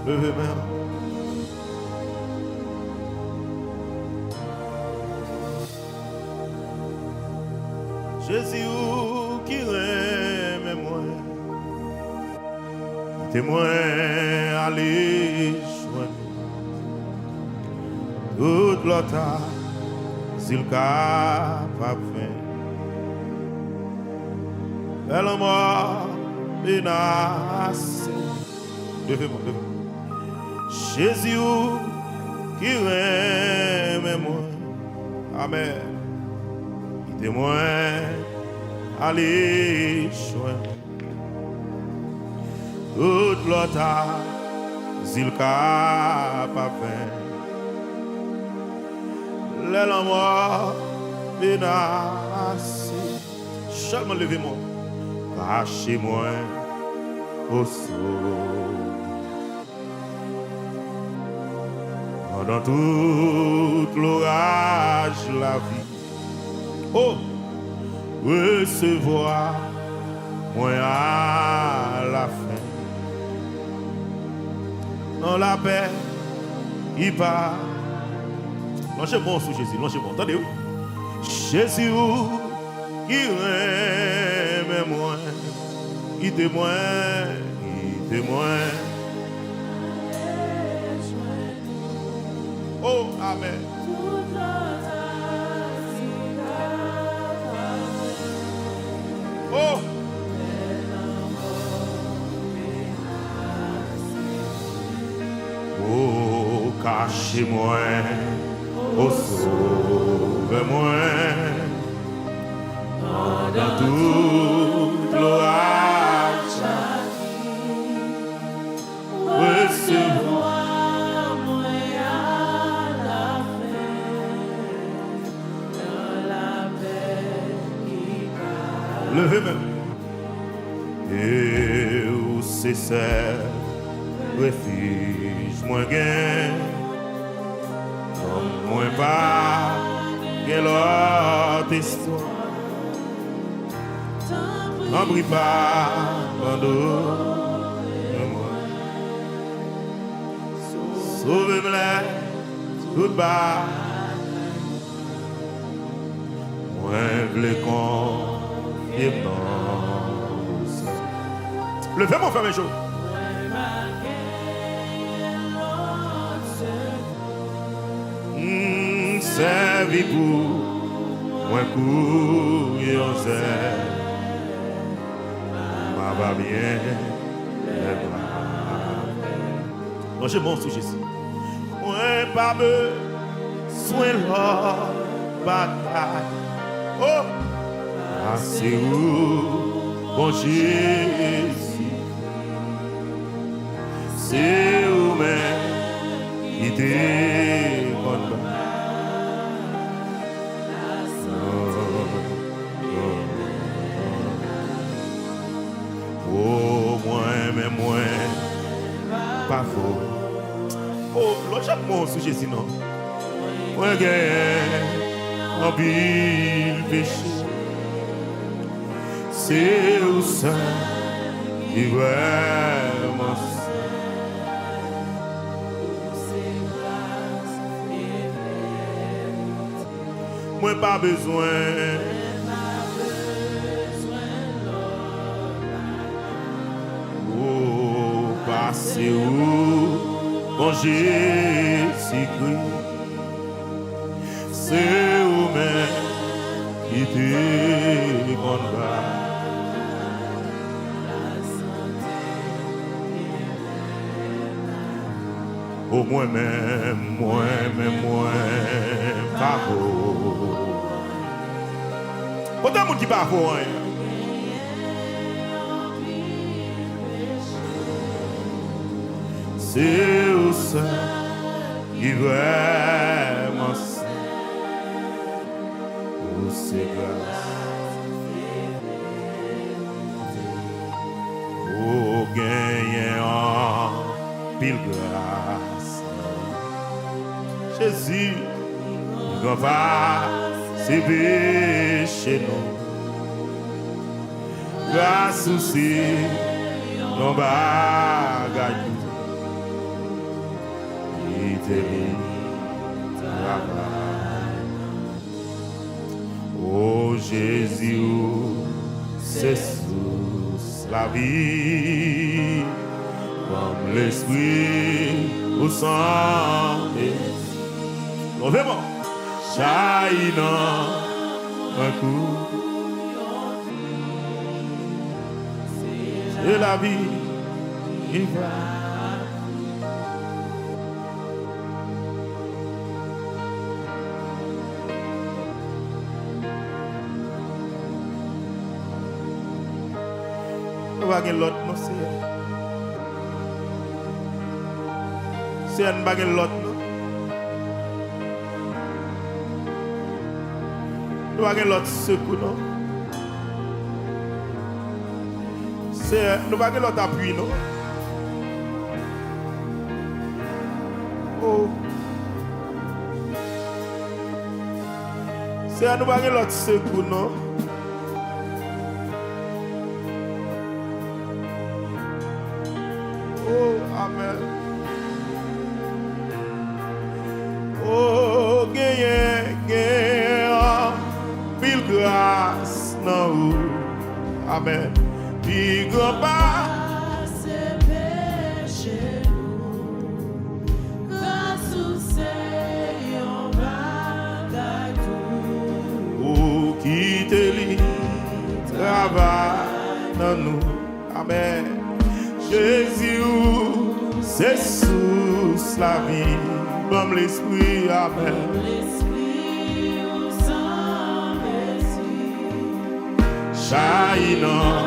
Levez main. Jésus qui aime moi, témoin aller joindre toute l'autre s'il capable faire la mort menace. Levez-moi, levez-moi. Jésus qui aime moi, amen. Témoin, allez joindre toute l'autre, s'il capable les morts menacés. Seulement levez-moi, cachez-moi au sol. Pendant tout l'orage, la vie. Oh, recevoir moi à la fin. Dans la paix qui part. Lâchez-moi sous Jésus, lâchez-moi. Entendez-vous? Jésus qui aime moi, qui témoigne, qui témoigne. Oh, amen. Oh, oh, cachez-moi, oh, sauve-moi, dans toute l'orage, recevoir moi à la fin, dans la paix qui part. Levez-moi. Et où c'est ça, refuge moins gain, comme moins pas, quelle autre histoire, n'en prie pas, pardonne-moi, sauve-moi toute bas, moins v'lait qu'on y est. Levez mon frère et chaud. Servi pour moi courir en zèle. Ma va bien. Non, je monte sous Jésus. Moi pas besoin de bataille. Oh, assez où, bon Jésus. C'est où-même qui t'éconne. Oh, moi, pas faux. Oh, l'autre chaque mot sous Jésus, non. Moi, j'ai en pile péché. C'est où ça qui vraiment. Moi pas besoin. Oh, passer où, bon Jésus-Christ, c'est où-même qui te conduira. Oh, moi-même, pas beau. Autant de monde qui pas beau, hein. C'est au sein qui vraiment saint. Oh, c'est grâce. Oh, gagner en pile grâce. Jésus, grand pas, c'est péché nous. Grâce aussi, non bagaille. quitter oh Jésus, c'est sous la vie, comme l'esprit au sang. Levez-moi, chahinant un coup, c'est la vie qui va. Baguette l'autre, non, c'est un baguette l'autre, non. Nous baguette l'autre secours, non. C'est nous baguette l'autre appui, non. Oh. C'est nous baguette l'autre secours, non. Oh, amen. Oh, pile grâce, non. Amen. Pile grâce, péché nous. Grâce au Seigneur, bagaille tout. Oh, qui te lit, travaille dans nous. Amen. Jésus, c'est sous la vie, comme l'esprit, amen. L'esprit sans merci. Chahinant,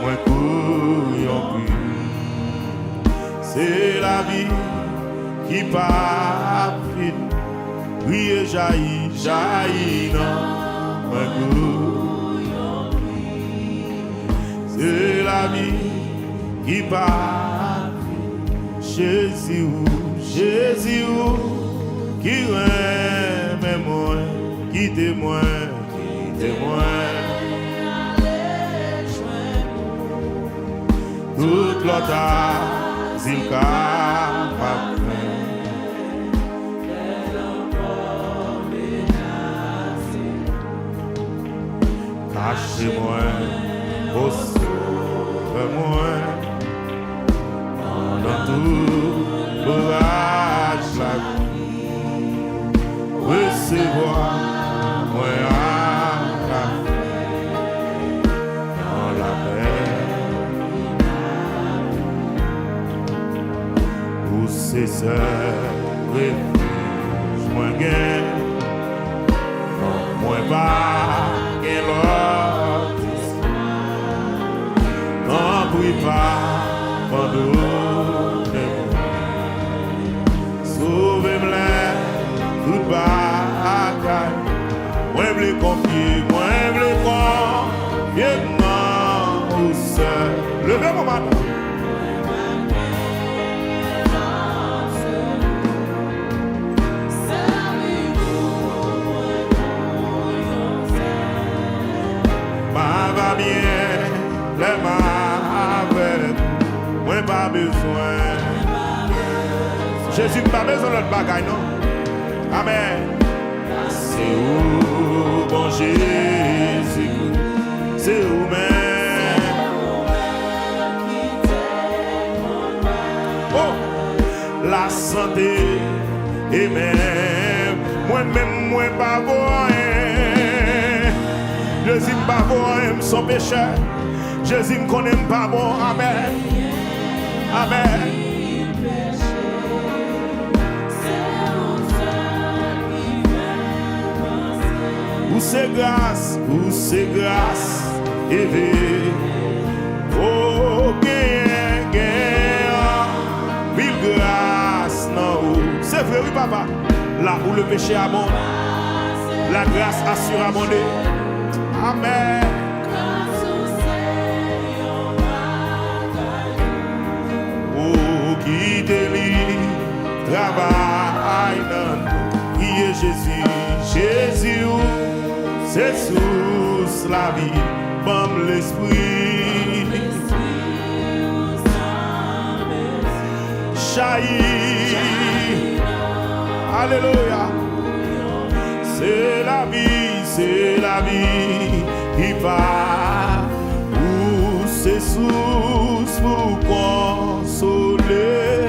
moins couillon plus. C'est la vie qui part vite. Oui, et jaillit, jaillissant, moins couillon plus. C'est la vie qui part, Jésus, Jésus, qui aime moi, qui témoigne, toute l'autre asile capable, cachez-moi, oh sauve-moi. Dans tout l'orage la vie, recevoir moi à la paix, dans la paix. Pour ces sœurs, refuge moins gain, moins pas qu'un l'autre, n'en prie pas. Sauvez-moi, toute bagaille. Moi, je veux confier, moi, je veux confier non, seul. Levez-moi maintenant. Ma va bien, les mains avec. Moi, pas besoin. Jésus n'a pas besoin de notre bagaille, non? Amen. C'est où, bon Jésus? C'est où même? Oh, la santé et même moi-même, moi pas voir. Jésus n'a pas voir son péché. Jésus ne connaît pas bon. Amen. Amen. Où c'est grâce, éveillé. Oh, gain, mille grâce, non. C'est vrai, oui, papa. Là où le péché abonde, la grâce assure abonder. Amen. Oh, qui délie, travaille dans nous. Qui est Jésus, Jésus. C'est sous la vie, comme l'esprit. Chahi, Alléluia. C'est la vie qui va pour ses sources pour consoler.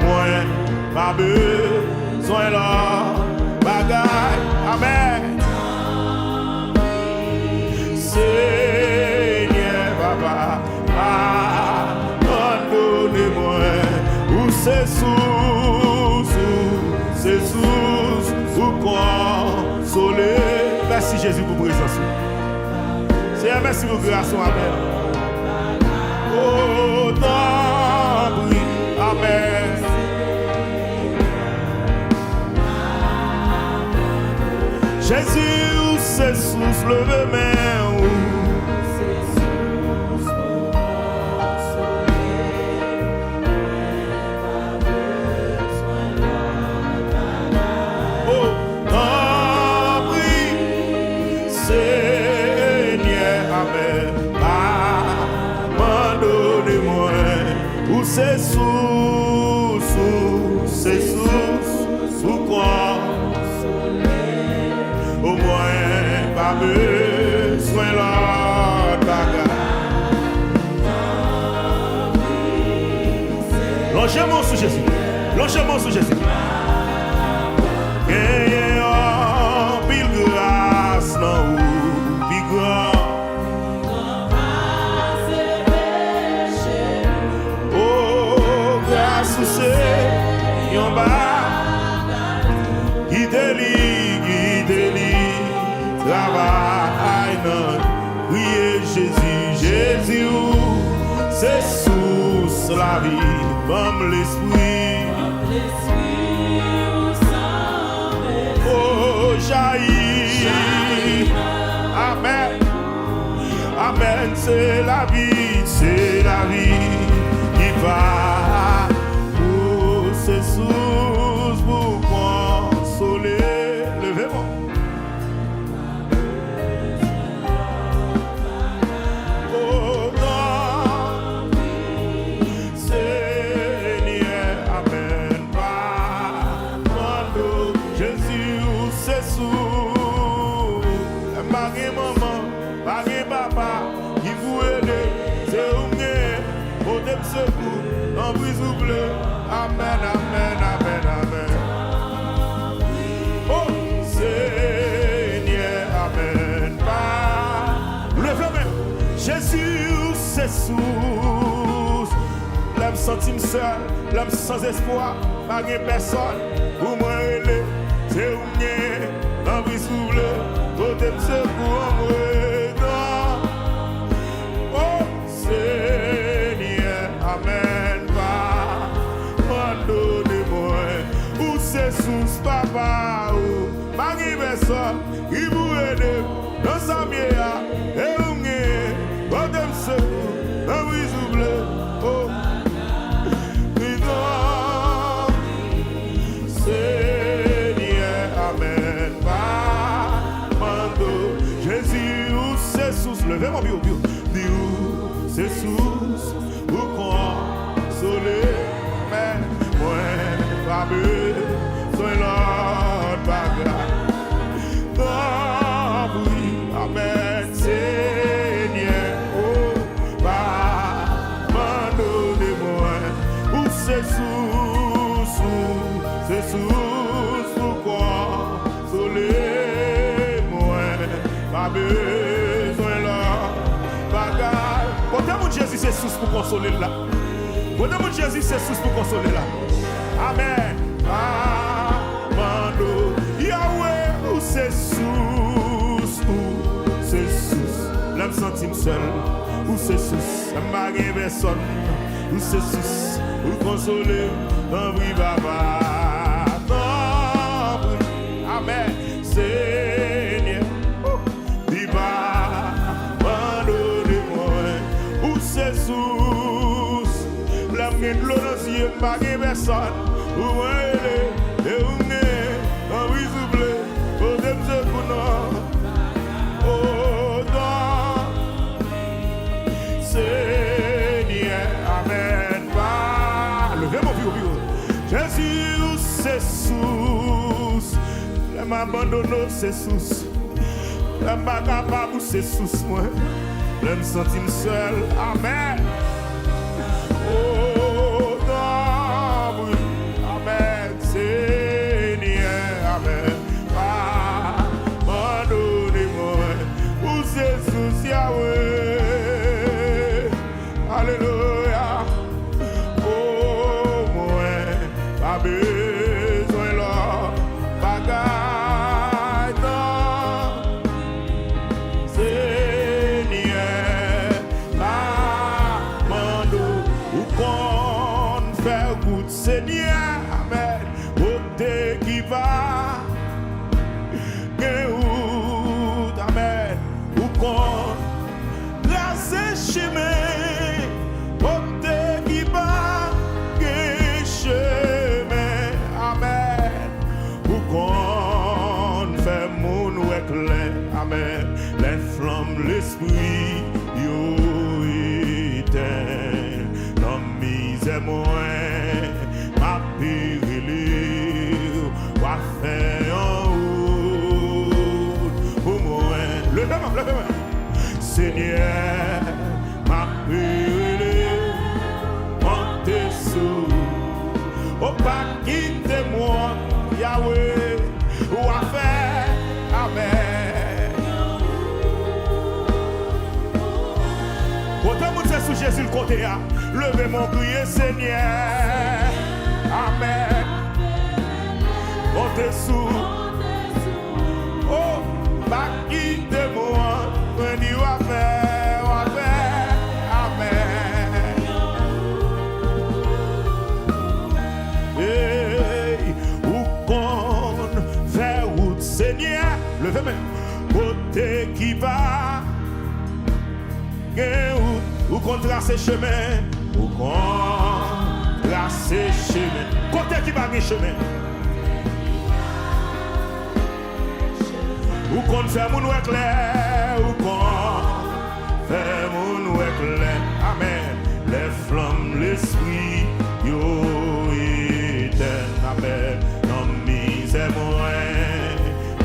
Moi, pas besoin là, bagaille. Amen. Seigneur, Papa, pardonnez-moi pour ses sources pour consoler. Merci Jésus pour présence. Seigneur, merci pour grâce. Amen. Oh, t'en prie. Amen. Jésus, ses sources, levez main. Ses sources, pourquoi au moins pas besoin l'autre bagarre. Longez-moi sous Jésus, longez-moi sous Jésus. Gagnez en pile grâce, non ou pile grand. C'est en bas qui délivre, travaille, non. Priez Jésus, c'est source la vie, comme l'esprit. Oh, jaillit. Amen. Amen, c'est la vie qui va. Ses sources pour consoler. Levez-moi. Oh non, Seigneur, amen. Pardonne Jésus, ses sources. Marie maman, Marie papa, qui vous aide, c'est où au début secours, en brise oublié. Amen, amen, amen, amen. Oh, Seigneur, amen. Levez-moi. Jésus, c'est source. L'homme senti seul, l'homme sans espoir, pas de personne. Pour moi, c'est où m'en brise oublié. Côté de secours, en moi. Oh, Seigneur, amen. Sous papa ou Marie personne qui vous aide dans sa mienne et vous m'aidez quand même secours dans vous oubliez oh Seigneur amen Mando Jésus ou ses sources levez-moi bio c'est source pour consoler mais moi pas sois l'autre bagarre. Oh oui, amen, Seigneur. Oh, pardonnez-moi. Où c'est source pour consoler moi. Pas besoin l'autre bagarre. Portez-moi Jésus, c'est source pour consoler là. Portez-moi Jésus, c'est source pour consoler là. Amen. Amando Yahweh ou c'est source l'homme senti seul ou c'est source ma personne ou c'est source ou consoler un vrai papa amen Seigneur viva pardonnez-moi ou c'est source l'homme de l'eau dans les yeux ma personne ou et où n'est en visible au début pour nous oh non Seigneur amen levez mon vieux Jésus c'est sous m'abandonne, c'est sous. L'aime pas capable, c'est sous moi. L'aime sentir seul. Amen. Oh, non, oui. Amen. Seigneur. Amen. Abandonnez-moi. Pour Jésus, Yahweh. Alléluia. Oh, moi. Pas besoin là. Bagaille. Seigneur. Abandonnez-moi. Ou qu'on fait route, Seigneur, amen, côté qui va, route, amen, ou qu'on trace chemin, côté qui va, chemin, amen, ou qu'on fait mon éclair, amen, les flammes, l'esprit, yo éteint. C'est moi, ma pérille, va faire en haut. Pour moi, levez-moi. Seigneur, ma pérille, montez sous. Oh, pas quittez-moi, Yahweh, va faire, amen. Autant vous êtes sous Jésus le côté, levez mon prier, Seigneur. Amen. Montez sous. Oh, pas quittez-moi. When you are fait, amen. Hey, où qu'on fait route, Seigneur. Levez-moi. Côté qui va. Où qu'on trace chemin, où qu'on trace chemin, côté qui va chemin, où qu'on fait mon éclair, où qu'on fait mon éclair, amen, les flammes, l'esprit, yo éteint, amen, non misère moi,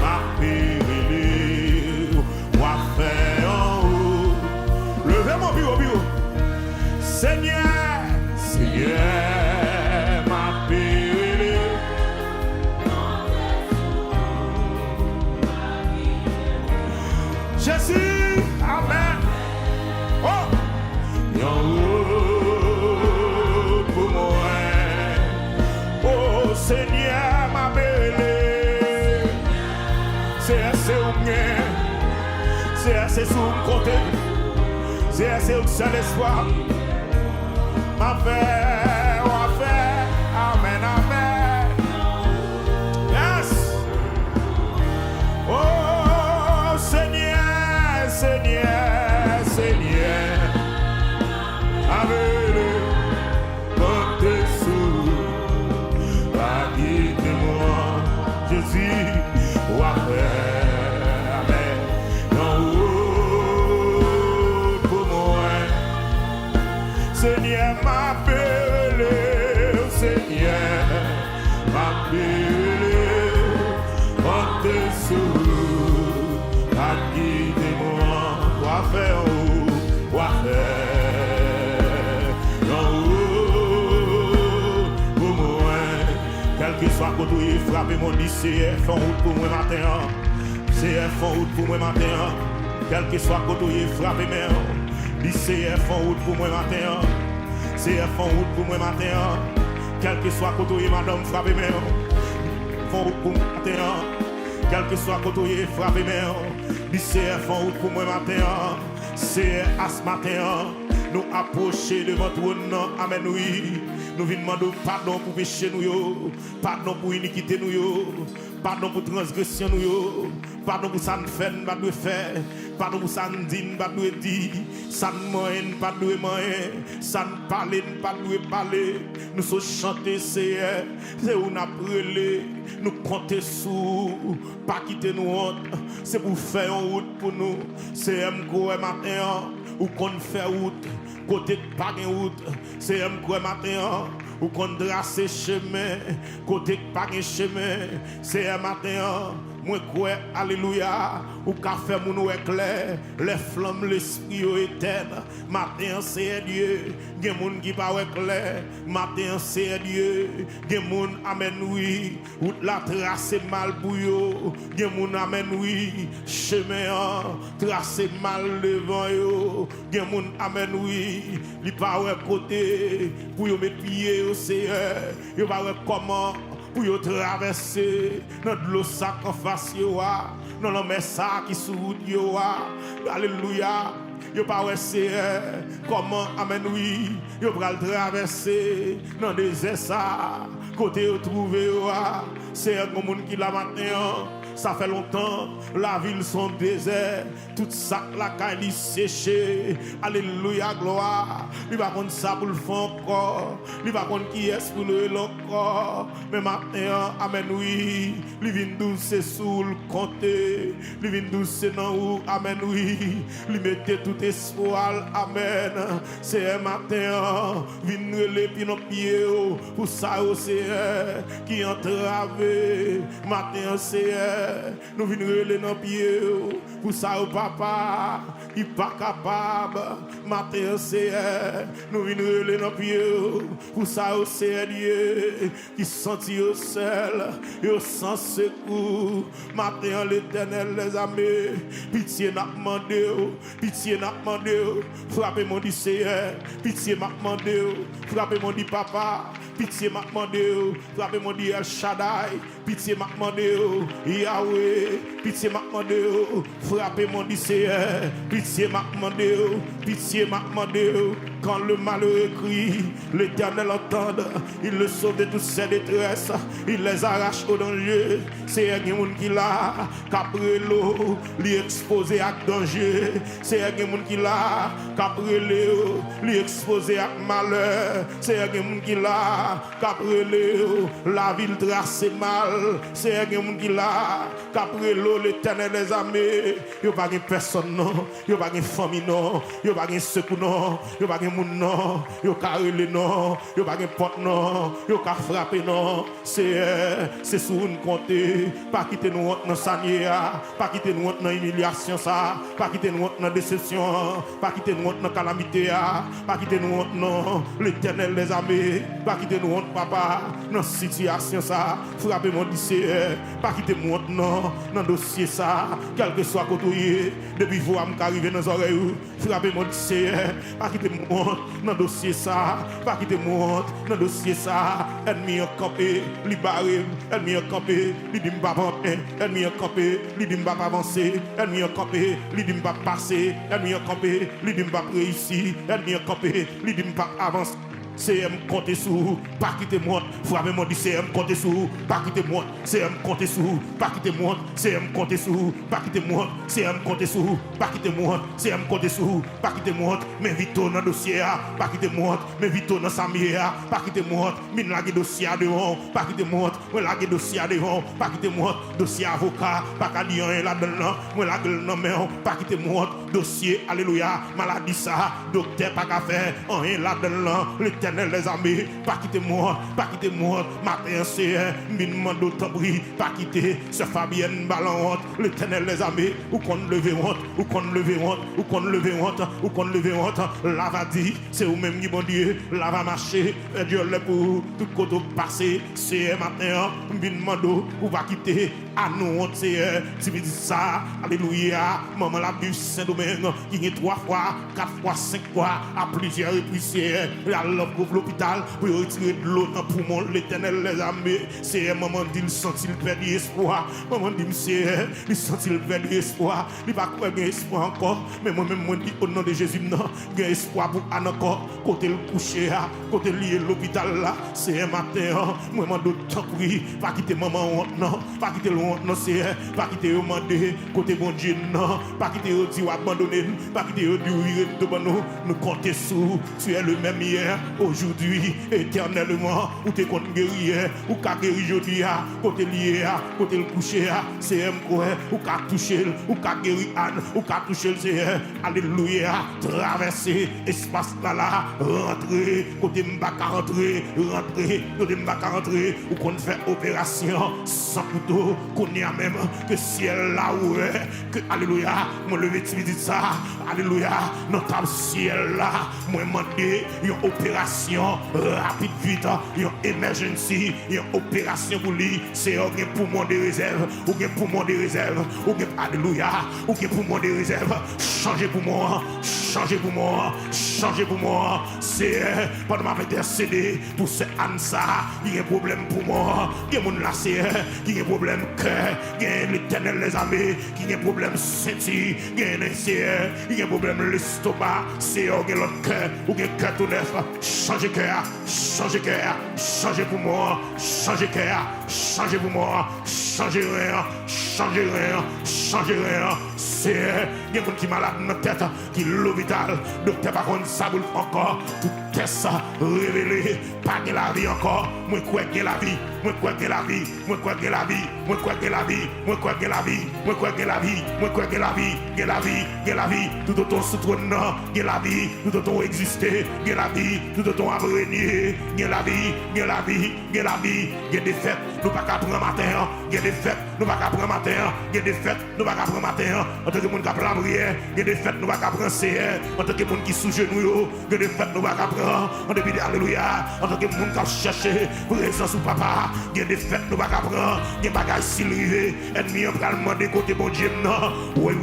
ma pérille, moi faire en haut, levez mon bureau. Seigneur, ma pérille. Jésus, amen. Oh, yon route pour moi. Oh, Seigneur, ma pérille. C'est assez ou bien, c'est assez sous mon côté, c'est assez au seul espoir. Ma paix, amen, amen. Yes. Oh, Seigneur, amen. Montez sous, pas quittez-moi, Jésus, amen. Non, pour moi, Seigneur, ma belle, Seigneur, ma belle, montez sous, pas quittez-moi, quoi faire, non, pour moi, quel que soit côté, frappez mon lycée, font route pour moi matin, c'est font route pour moi matin, quel que soit côté, frappez moi. Lycée font route pour moi matin. C'est font route pour moi matin. Quel que soit côté, madame, frappez moi. Font route pour moi matin. Quel que soit côté, frappez moi. Lycée font route pour moi matin. C'est à ce matin. Nous approcher devant trône, amen, oui. Nous venons demander pardon pour péché nous, pardon pour iniquité nous, pardon pour transgression nous, pardon pour ça nous fait, pas de faire, pardon pour ça nous dit, pas de dire, ça nous moyen, pas de moyen, ça nous parle, pas de parler. Nous sommes chanter, c'est où nous appelons, nous compter sous, pas quitter nous honte, c'est pour faire une route pour nous, c'est un matin. Ou qu'on fait route, côté de pas de route, c'est un quoi matin, ou qu'on trace chemin, côté pas de chemin, c'est un matin. Moi quoi, alléluia, ou qu'a fait mon éclair, les flammes, l'esprit éternel. Matin c'est Dieu, gen moun qui pas éclair. Matin c'est Dieu, gen moun amen oui, ou la trace mal pour yo, gen moun amen oui, chemin tracé mal devant yo, gen moun amen oui, li pas côté pour yo mettre pied au Seigneur, yo pas comment pour yo traverser dans l'eau sac en face yo non non mais ça qui sous yo alléluia yo pas c'est comment amen oui yo pral traverser dans désert ça côté yo trouver yo c'est un monde qui la matin. Ça fait longtemps, la ville son désert, tout ça la caille séché. Alléluia, gloire. Il va contre ça pour le fond encore. Il va contre qui est pour le encore. Mais maintenant, amen oui. Il vient douce sous le compter. Il vient douce dans où, amen oui. Il mettait tout espoir, amen. C'est un matin, vient les pieds nos pieds pour ça c'est qui entravé. Matin c'est nous venons relais dans pied pour ça au papa qui pas capable matin c'est nous venons relais dans pied pour ça au Dieu qui sentit au seul et sans secours matin l'Éternel les amis pitié n'a demandé frappez mon dit Seigneur pitié m'a demandé frappez mon dit papa pitié m'a demandé frappez mon dit El Shaddai pitié m'a demandé Yahweh pitié m'a demandé frappez mon dit Seigneur pitié m'a demandé quand le malheureux crie l'Éternel entend il le sauve de toutes ses détresses il les arrache au danger c'est un monde qui l'a qu'après l'eau lui exposé à danger c'est un monde qui l'a qu'après l'eau lui exposé à malheur c'est un monde qui l'a qu'après l'eau la ville tracée mal c'est un monde qui l'a qu'après l'eau l'Éternel les amis il n'y a pas de personne non il n'y a pas de famille non il n'y a pas de secours non il n'y a pas de moun non yo ka relé non yo pas de porte non yo ka frapper non c'est sous une compter pas quitter nous dans sanier pas quitter nous dans humiliation ça pas quitter nous dans déception pas quitter nous dans calamité pas quitter nous non l'Éternel les amis pas quitter nous papa dans situation ça frapper mon lycée pas quitter nous non dans dossier ça quel que soit côté depuis vous am arriver dans oreilles frapper mon lycée pas quitter moi dans dossier ça pas quitter moi dans dossier ça ennemi en campé li barré ennemi en campé li dit m'pa avancer ennemi en campé li dit m'pa avancer ennemi en campé li dit m'pa passer ennemi en campé li dit m'pa réussir ennemi en campé li dit m'pa avancer CM compter sous pas quitter moi frappez moi dit CM compter sous pas quitter moi CM compter sous pas quitter moi CM compter sous pas quitter moi CM compter sous pas quitter moi CM compter sous pas quitter moi mais vite dans dossier pas quitter moi mais vite dans samia pas quitter moi min la dossier devant pas quitter moi la dossier devant pas quitter moi dossier avocat pas qu'à dire là dedans moi la gueule non mais pas quitter moi dossier alléluia maladie ça docteur pas qu'à faire rien là dedans les amis, pas quitter moi, matin c'est min mando tambri, pas quitter ce Fabienne Ballon, l'Éternel les amis, ou qu'on lever honte, la va dire, c'est ou même qui bon Dieu, la va marcher, et Dieu le pour tout côté passer, c'est matin, min mando, ou pas quitter, à nous honte c'est, si vous dites ça, alléluia, maman la bu Saint-Domingue, qui est 3 fois, 4 fois, 5 fois, à plusieurs reprises, la love l'hôpital pour retirer de l'eau dans le poumon l'Éternel les amis c'est un moment il sentit il perd espoir maman dit c'est il sentit il perd espoir il pas quoi gain espoir encore mais moi même moi dit au nom de Jésus non gain espoir pour an encore côté le coucher côté lié l'hôpital là c'est un matin moi m'en d'autant pris pas quitter maman honte non pas quitter le honte non c'est pas quitter demander côté bon Dieu non pas quitter dire abandonner, pas quitter devant nous. Nous comptons sur tu es le même hier, aujourd'hui, éternellement. Ou t'es contre guerrier, ou qu'a guéri aujourd'hui, côté lié, côté le coucher, c'est M quoi, ou qu'a touché, ou qu'a guéri Anne, ou qu'a touché le Seigneur. Alléluia, traverser espace là, rentrer, côté m'baka rentrer, côté m'baka rentrer, ou qu'on fait opération sans couteau, qu'on y a même que ciel là où que alléluia, moi lever dit ça, alléluia, notre ciel là, moi demander une opération rapide vite, une emergency, une opération pour lui, c'est un poumon de réserve, ou un poumon de réserve, ou un alléluia, ou un poumon de réserve, changez pour moi, changez pour moi, changez pour moi, c'est pendant ma intercédé pour ce Ansa, il y a un problème pour moi, il y a mon lacé, il y a un problème cœur, il y a l'éternel les amis, il y a un problème senti, il y a un problème l'estomac, c'est un l'autre cœur, ou un cœur tout neuf, changez cœur, changez cœur, changez pour moi, changez cœur, changez pour moi, changez rien, changez rien, changez rien, c'est il y a un monde qui est malade dans la tête, qui est l'hôpital, docteur par contre ça boule encore, tout test révélé, pas de la vie encore, moi quoi que la vie, moi quoi que la vie, moi quoi que la vie, moi quoi que la vie, moi quoi que la vie, moi quoi que la vie, moi quoi que la vie, que la vie, que la vie, tout autant sous trône, que la vie, tout autant exister, que la vie, tout autant à régner, que la vie, que la vie, que la vie, que des fêtes, nous pas qu'à prendre matin, que des fêtes, nous pas qu'à prendre matin, que des fêtes, nous pas qu'à prendre matin, en tant que monde qui prend la prière, que des fêtes, nous pas qu'à prendre CR, en tant que monde qui sous genou, que des fêtes, nous pas qu'à prendre, en début d'alléluia, en tant que monde qui cherche présence ou papa, que des fêtes, nous pas qu'à prendre, que bagages s'il rive, ennemi en pral demander côté bon Dieu, non, oui,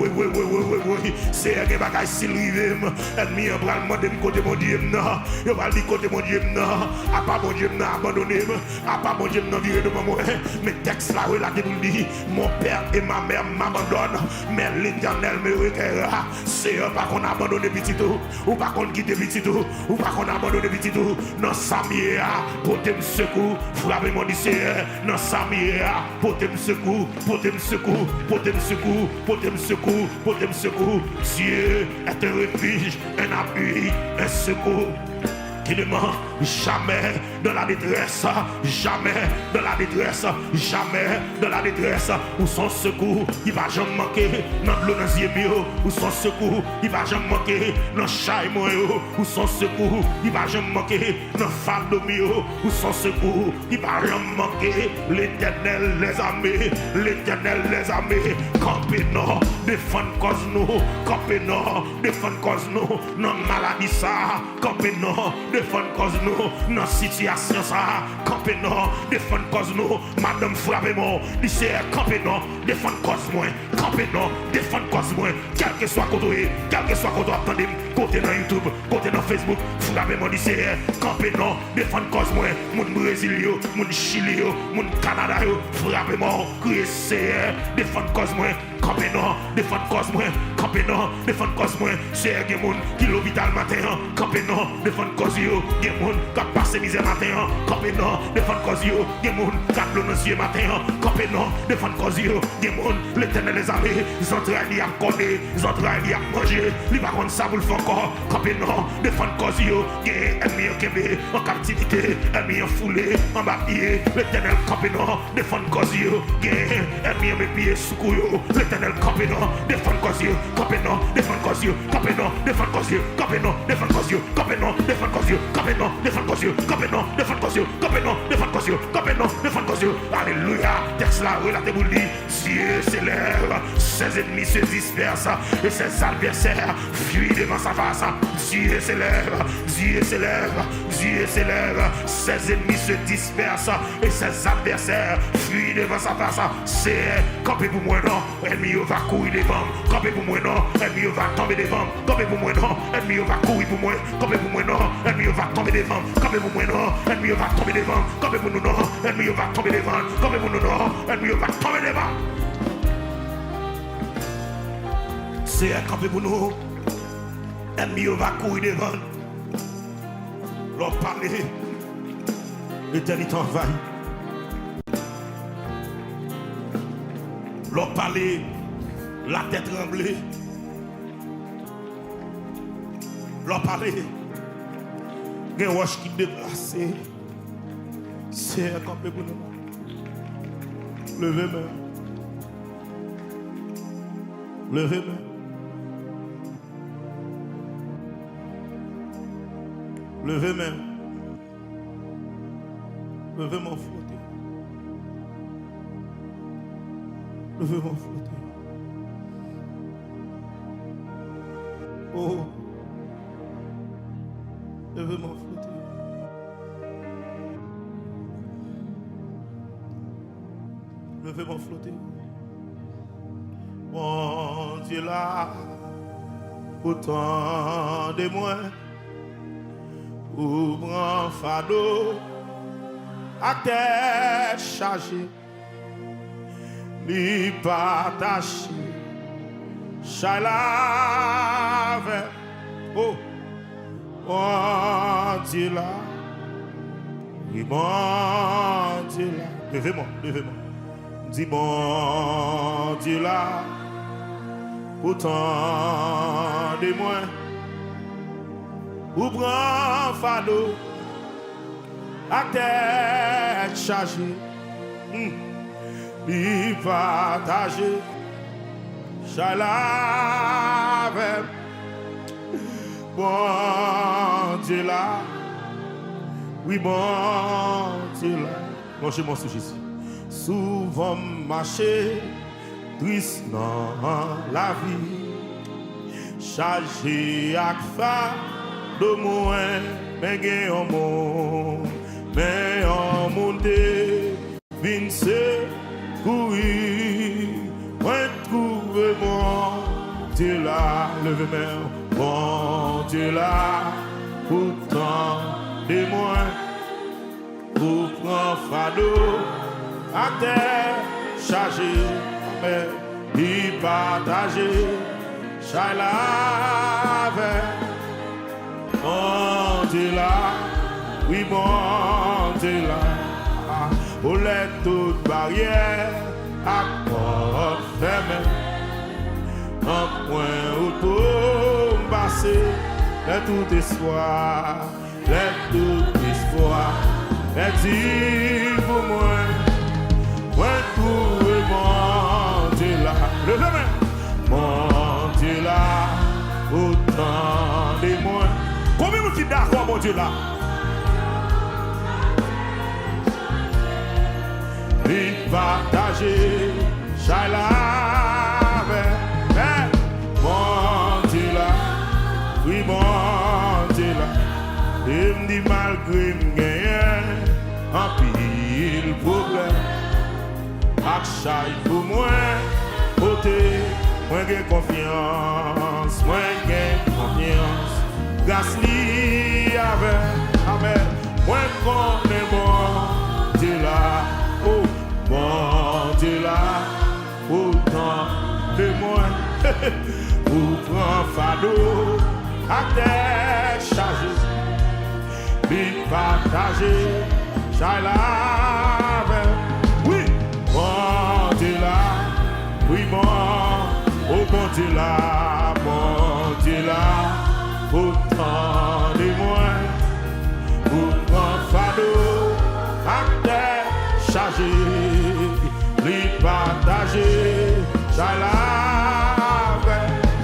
c'est que bagages s'il rive, ennemi en pral demander côté bon Dieu, non, il va dire côté bon Dieu, non, à pas bon Dieu, non, abandonné, à pas bon Dieu, non, viré devant moi, mais texte là, relaté pour dire, mon père et ma mère m'abandonnent, mais l'éternel me recueillera, c'est pas qu'on abandonne petit tout, ou pas qu'on quitte petit tout, ou pas qu'on abandonne petit tout, non, Samir, portez me secours, frappez mon lycée, non, Samir, portez me secours, portez me secours, portez me secours, portez me secours, portez me secours, Dieu est un refuge, un appui, un secours. Qui ne ment jamais dans la détresse, jamais dans la détresse, jamais dans la détresse, où son secours, il va jamais manquer dans l'eau dans les yeux, où son secours, il va jamais manquer dans chaînon, où son secours, il va jamais manquer dans fardeau, où son secours, il va jamais manquer l'éternel les armées, l'éternel les armées, campez-nous, défendre cause nous, campez-nous, défendre cause nous, non maladie ça, campez-nous, défendre cause nous, dans situation ça, campez-nous, défendre cause nous, madame frappez-moi, lycée, campez-nous, défendre cause moi, campez-nous, défendre cause moi, quel que soit côté, attendez, côté dans YouTube, côté dans Facebook, frappez-moi lycée, campez-nous, défendre cause moi, mon Brésil, mon Chili, mon Canada, frappez-moi, criez, défendre cause moi, campez-nous, défendre cause moi, campez-nous, défendre cause moi, c'est un monde qui l'hôpital matin, campez-nous, défendre cause yo, gen moun qui passe misère matin, campez-nous, défendre cause yo, gen moun qui a dans yeux matin, campez-nous, défendre cause yo, gen moun l'éternel les armées, ils entraînent à connaître, ils entraînent à manger, ils va contre ça pour le faire encore, campez-nous, défendre cause yo, gen ennemi en kébé, en captivité, ennemi en foulé, en bapillé, l'éternel campez-nous, défendre cause yo, gen ennemi en mépié sous couillot, l'éternel campez-nous, défendre cause yo, campez-nous, défendre cause yo, campez-nous, défendre cause yo, campez-nous, défendre cause yo, campez-nous, défendre cause yo, campez-nous, défendre cause yo, campez-nous, défendre cause yo, campez-nous, défendre cause yo, campez-nous, défendre cause yo, alléluia, texte là, relaté pour lui, Dieu s'élève, ses ennemis se dispersent, et ses adversaires fuient devant sa face, Dieu s'élève, Dieu s'élève, Dieu s'élève, ses ennemis se dispersent, et ses adversaires fuient devant sa face, c'est campé pour moi non, ennemi va courir devant, campé pour moi non, ennemi va tomber devant, campé pour moi non, ennemi va courir pour moi, campé pour moi non, ennemi va tomber devant, campé pour moi non, ennemi va tomber devant, campé pour nous non, ennemi va tomber devant, campé pour nous non, ennemi va tomber devant. C'est campé pour nous, ennemi va courir devant. L'on parle, l'éternité envahit. L'on parle, la tête tremblée. L'on parle. Il y a un roche qui déplace. C'est un campé pour nous. Levez main. Levez main. Levez main. Levez mon flotter. Levez mon flotter. Oh. Levez mon flotter. Levez mon flotter. Mon Dieu là, autant de moi, ouvre un fardeau à tête chargée, lui partager, chalave, oh, mon Dieu là, oui, mon Dieu là, levez-moi, levez-moi, dis mon Dieu là, autant de moi, ou prend fardeau à tête chargée, lui partager, chalave, bon Dieu là, oui bon Dieu là, mangez mon sous Jésus, souvent marcher, triste dans la vie, chargé à faire de moins, mais gagne en monde, mais en monde, vince, courir, moi trouve mon Dieu là, levez-moi, mon Dieu là, pourtant de moi, pour prendre fardeau, à terre, chargé, mais y partager, chalave. Mon Dieu là, oui mon Dieu là, au lait toute barrière, à porte fermée, un point où tout passer, let tout espoir, let dit pour moi, moi tout mon Dieu là, levez-moi, mon Dieu là, autant de moi. Combien vous êtes d'accord, mon Dieu, là? Il partager, chalave, mon Dieu, là, oui, mon Dieu, là. Il me dit malgré me un pile problème, marche pour moi, côté, moi j'ai confiance, moi j'ai confiance. Grâce li avec, moi connais mon Dieu là, oh mon Dieu là, autant de moi, pour prendre fardeau, à tête chargée, lui partager, chalave, oui, mon Dieu là, oui oh mon Dieu là, mon Dieu là. Autant de moi, pour prendre fardeau, à terre chargé, lui partager, chalave,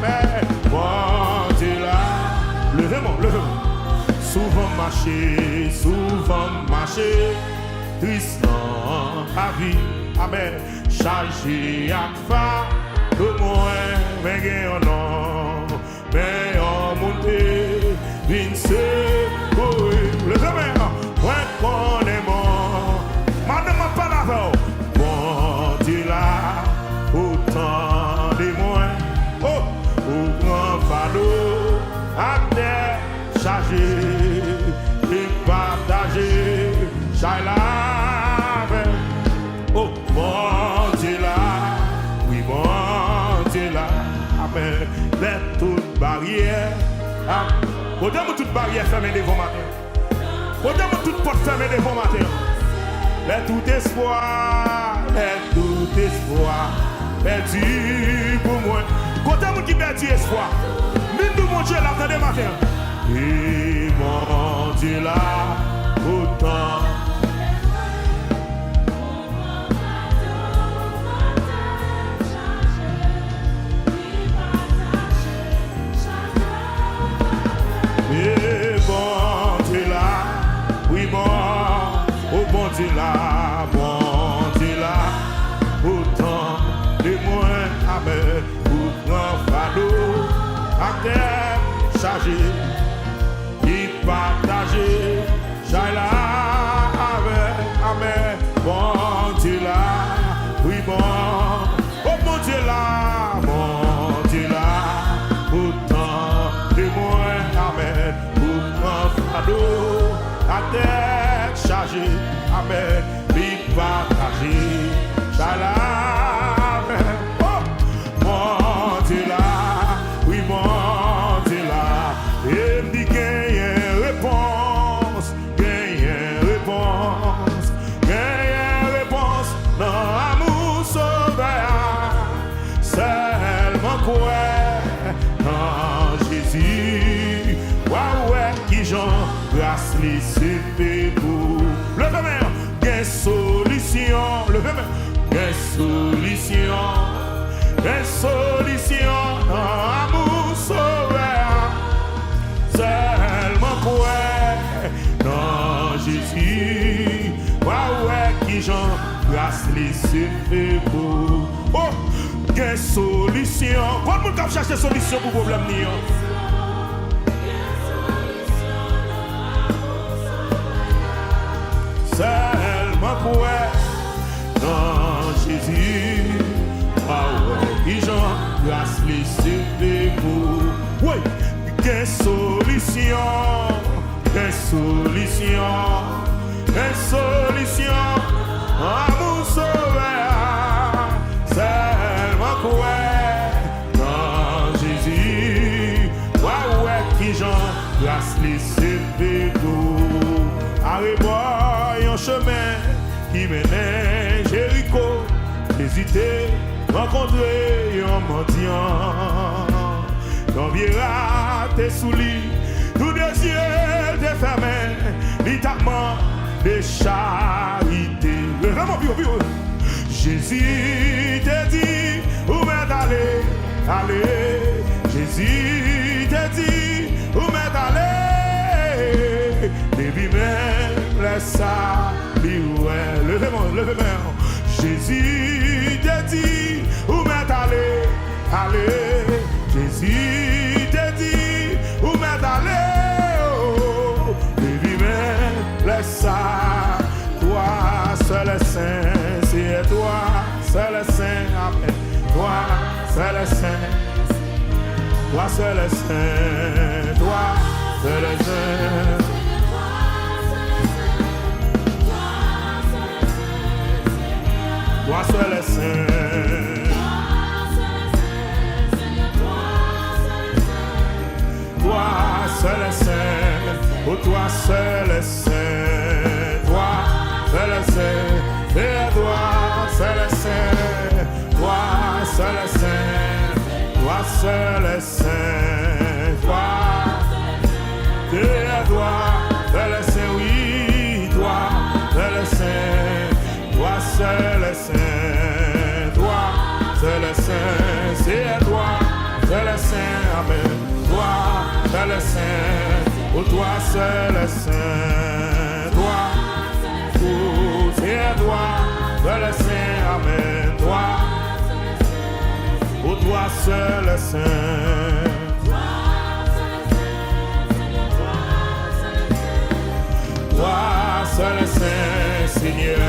mais mon Dieu là, levez-moi, souvent marcher, triste dans la vie, amen, chargé à faire, de moi, mais un nom, mais en montée, vince, oui, le demain, moi qu'on est mort, madame pas la mon Dieu là, autant de moi, oh, au grand fardeau, à terre chargé, et partagé, chalave, oh, mon Dieu là, oui, mon Dieu là, amen. Let toute barrière, Kodem toute barrière fermée devant matin. Kodem toute porte fermée devant matin. Let tout espoir perdu pour moi. Kodem qui perdit espoir. Mine de mon Dieu l'attendait matin. Et mon Dieu là, autant. Et bon Dieu là, oui bon, oh bon Dieu là, autant de moins amen, pour prendre fardeau, à terre chargé, qui partager, j'aille là avec amen, bon Dieu là, oui bon, oh bon Dieu là, autant de moins amen, pour prendre fardeau, à terre chargé, amen, qui partager. Oh, mon Dieu là, oui mon Dieu là, et me dit gagne réponse, non amour sauveur, seulement quoi, non Jésus, ouais, qui j'en grâce les c'est pour le même, gagne solution, le même. Une solution, amour sauveur, seulement pour non Jésus, ouais, qui j'en grâce les secours. Oh, une solution, quand le monde cherche des solutions pour le problème, seulement pour non Jésus, qui j'en grâce les secours. Oui, quelle solution, amour sauveur, seulement quoi, non Jésus, qui j'en grâce les secours. Arrive un chemin qui menait Jéricho, hésiter, rencontrer un mendiant. Quand viera tes souliers, tous les yeux te fermés, littéralement de charité. Vraiment, Jésus te dit, où m'est allé, Jésus te dit, où m'est allé, depuis même laisse ça. Levez-moi. Jésus te dit, où m'est allé, Jésus te dit, où m'est allé, oh, baby, mais laisse ça, toi seul est saint, c'est toi seul est saint, amen, toi seul est saint, toi seul est saint, toi seul est saint. Toi seul est saint. Toi seul est saint. Oh, toi seul est saint. Toi seul est saint. Et toi seul est saint. Toi seul est saint. Toi seul est saint. Toi. Et toi seul est saint. Oui, toi seul est saint. Toi seul est saint, toi seul est saint, c'est toi seul est saint, amen. Toi seul est saint, oh toi seul est saint, toi, oh c'est toi seul est saint, amen. Toi, oh toi seul est saint. Toi seul est saint, Seigneur.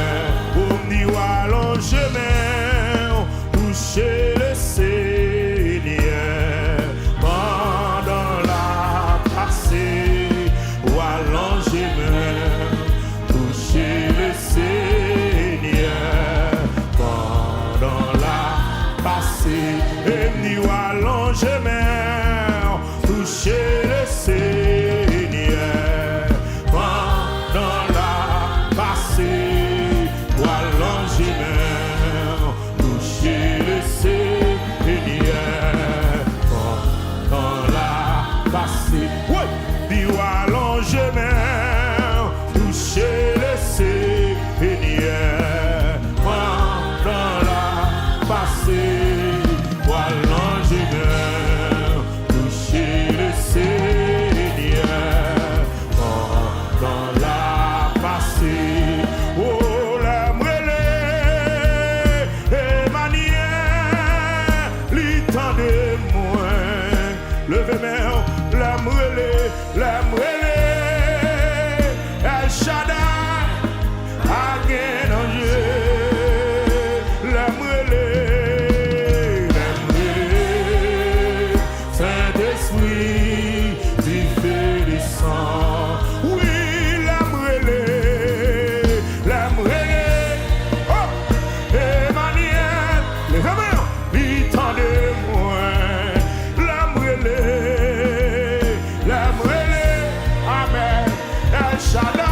Pour me dire allons chemin, toucher le Seigneur pendant la passée. Ou allons chemin, toucher le Seigneur pendant la passée. Et me dire allons chemin, toucher le Seigneur pendant la passée. Seigneur, pendant la passée, voilà l'Ingénieur, toucher le Seigneur, pendant la passée, oh la mêlée, Emmanuel, l'état de moi, levez main, la mêlée, El Shaddai, again on you, la mêlée, Saint-Esprit, tu fais du sang, oui, la mêlée, oh, Emmanuel, les femmes, l'état de moi, la mêlée, amen, El Shaddai.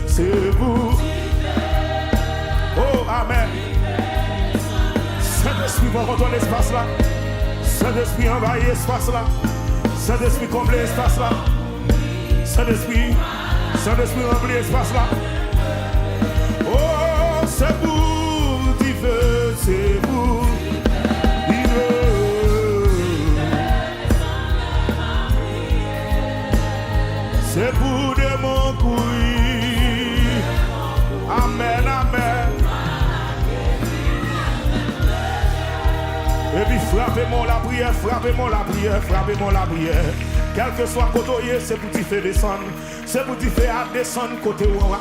C'est vous. Oh, amen. Saint-Esprit, va rentrer l'espace là. Saint-Esprit, envahit l'espace là. Saint-Esprit, comble l'espace là. Saint-Esprit, remplit l'espace là. Oh, c'est vous, qui veut, c'est vous. C'est pour de mon couille. Amen, amen. Et puis frappez-moi la prière, frappez-moi la prière, frappez-moi la prière. Quel que soit côté, c'est pour t'y faire descendre. C'est pour t'y faire descendre côté où on va.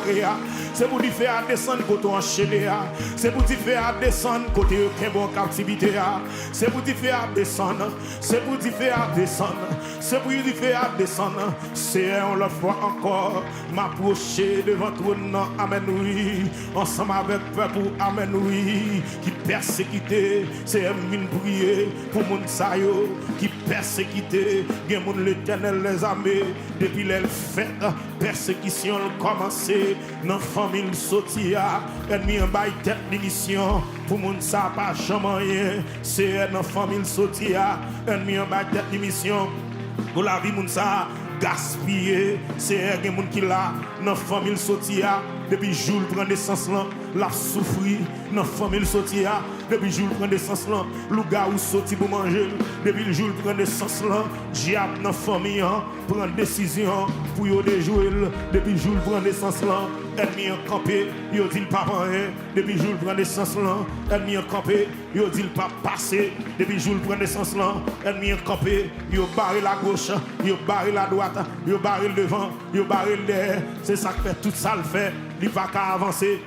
C'est pour t'y faire descendre côté où on enchaîné. C'est pour t'y faire descendre côté où on est en captivité. C'est pour t'y faire descendre. C'est pour t'y faire descendre. C'est pour t'y faire descendre. C'est on le fois encore. M'approcher devant toi. Amen, oui. Ensemble avec peuple. Amen, oui. Qui persécuté. C'est un mine prier pour mon sayo. Qui persécuté. Gen mon l'Éternel les armées. Depuis les fêtes. Persécution commencé. Dans famille sotia. Ennemi en bail tête d'émission. Pour mon ça pas jamais rien. C'est dans famille sotia. Ennemi en bail tête d'émission. Pour la vie mon ça gaspiller. C'est un monde qui là. Dans famille sotia. Depuis jour prend naissance là, la souffrir dans famille sotia. Depuis jour prend naissance là, le gars ou sorti pour manger. Depuis le jour prend naissance là, diable dans famille prend décision pour yo déjouer. Depuis jour prend naissance là, ennemi en campé, yo dit pas rien. Depuis jour prend naissance là, ennemi en campé, yo dit pas passer. Depuis jour prend naissance là, ennemi en campé, yo barré la gauche, yo barré la droite, yo barré le devant, yo barré le derrière. C'est ça que fait tout ça le fait. Il va qu'à avancer,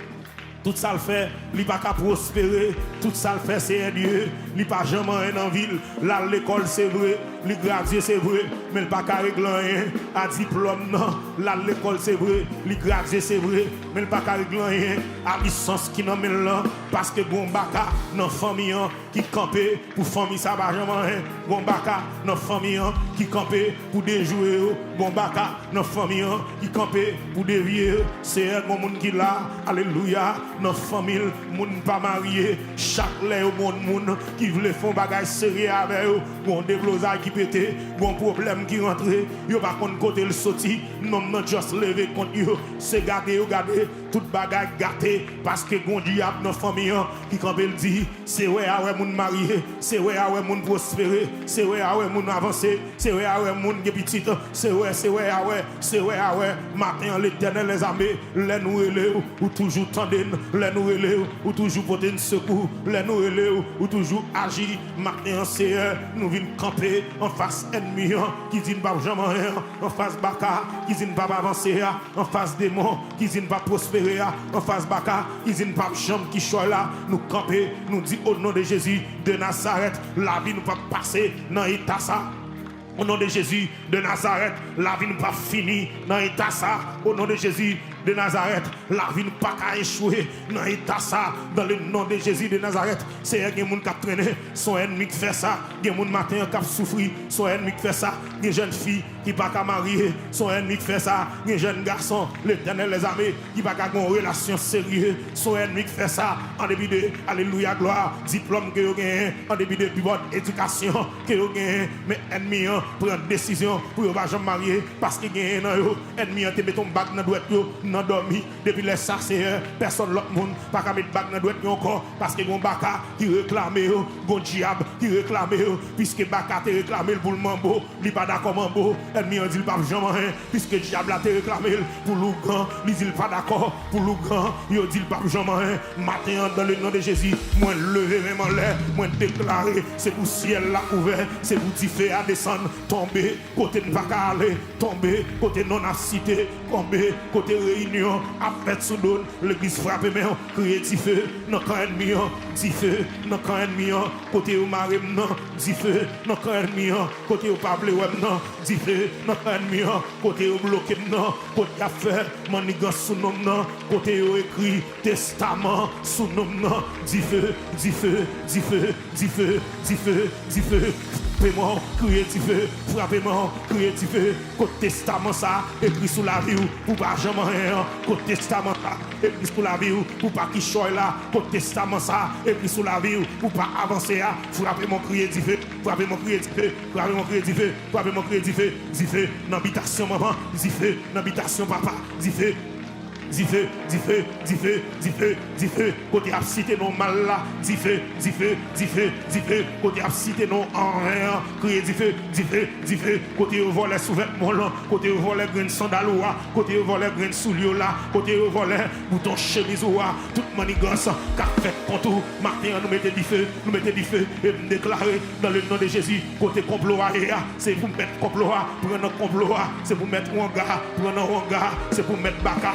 tout ça le fait, il va qu'à prospérer, tout ça le fait c'est un Dieu, il pas jamais en ville, là l'école c'est vrai, li gradué c'est vrai, mais il pas qu'à régler rien. À diplôme non, là l'école c'est vrai, li gradué c'est vrai, mais il pas qu'à régler rien. À licence qui n'en met là, parce que bon baka dans famille qui campé pour famille ça va jamais rien. Bon baka dans famille qui campé pour déjouer, bon baka dans famille qui campé pour dévier. C'est un monde qui là, alléluia, dans famille, monde pas marié, chaque lait au bon monde qui voulait faire bagage sérieux avec eux, bon déblosage qui pété, bon problème qui rentre, yo pas contre côté le sorti, non non juste lever contre yo, c'est garder tout bagage gâté parce que bon diable dans famille qui quand il dit c'est ouais ah ouais monde marié, c'est ouais ah ouais monde prospérer, c'est ouais ah ouais monde avancer, c'est ouais ah ouais monde qui petit, c'est ouais ah ouais matin l'Éternel les armées, les nous relais ou toujours tendez, les nous relais ou toujours porter un secours, les nous relais ou toujours agir matin c'est nous venons camper en face ennemi qui dit pas jamais rien, en face baka qui dit pas avancer, en face démon qui dit pas prospérer, en face baka qui dit pas chambre qui choix là, nous camper, nous dit au nom de Jésus de Nazareth, la vie nous pas passer dans l'état ça. Au nom de Jésus de Nazareth, la vie n'est pas finie dans l'état ça. Au nom de Jésus de Nazareth, la vie n'est pas qu'à échouer dans l'état ça. Dans le nom de Jésus de Nazareth, c'est un gens qui a traîné, son ennemi qui fait ça. Il y a des gens matin qui a souffert, son ennemi qui fait ça. Il y a des jeunes filles qui ne sont pas mariées, son ennemi qui fait ça. Il y a des jeunes garçons, l'Éternel les armées, qui ne sont pas en relation sérieuse, son ennemi qui fait ça. En début de, alléluia, gloire, diplôme que vous avez, en début de plus bonne éducation que vous avez, mais ennemi prendre décision pour ne pas marier parce que gagne nan ennemi te met ton bac dans doit yo nan dormi depuis les ça c'est personne l'autre monde pas ka mettre bac dans doit yo encore parce que gon baka qui réclame yo gon diable qui réclame yo puisque baka te réclame pour le mambo li pas d'accord mambo ennemi dit pas jamais puisque diable a te réclame pour l'ougan li dit pas d'accord pour l'ougan yo dit pas jamais matin dans le nom de Jésus moi lever même en l'air moi déclarer c'est pour ciel là ouvert c'est pour ti feu à descendre tomber côté ne pas aller tomber côté non à cité tomber côté réunion à fait sous donne l'église frappe mais crier du feu non quand ennemi du feu non quand ennemi côté au mari non du feu non quand ennemi côté au pable web non du feu non quand ennemi côté au bloqué non côté à faire manigance sous nom non côté au écrit testament sous nom non du feu du feu du feu du feu du feu du feu frappez-moi, criez du feu, frappez-moi, criez du feu, côté testament ça, écrit sous la vie pour pas jamais rien, côté testament ça, écrit sous la vie pour pas qui choix là, côté testament ça, écrit sous la vie pour pas avancer là, frappez-moi, criez du feu, frappez-moi, criez du feu, frappez-moi, criez du feu, frappez-moi, criez du feu, dans l'habitation maman, du feu, dans l'habitation papa, du feu. Dis feu, dis feu, dis feu, dis feu, dis feu, côté absité non mal là, dis feu, dis feu, dis feu, dis feu, côté absité non en rien, crier dis feu, dis feu, dis feu, côté au volet sous-vêtement là, côté au volet grain sandal là, côté au volet grain soulier là, côté au volet bouton chemise là, toute manigance qu'a fait contre matin nous mettez du feu et nous déclarer dans le nom de Jésus, côté complot c'est pour mettre complot, prendre complot, c'est pour mettre wanga, prendre wanga, c'est pour mettre baka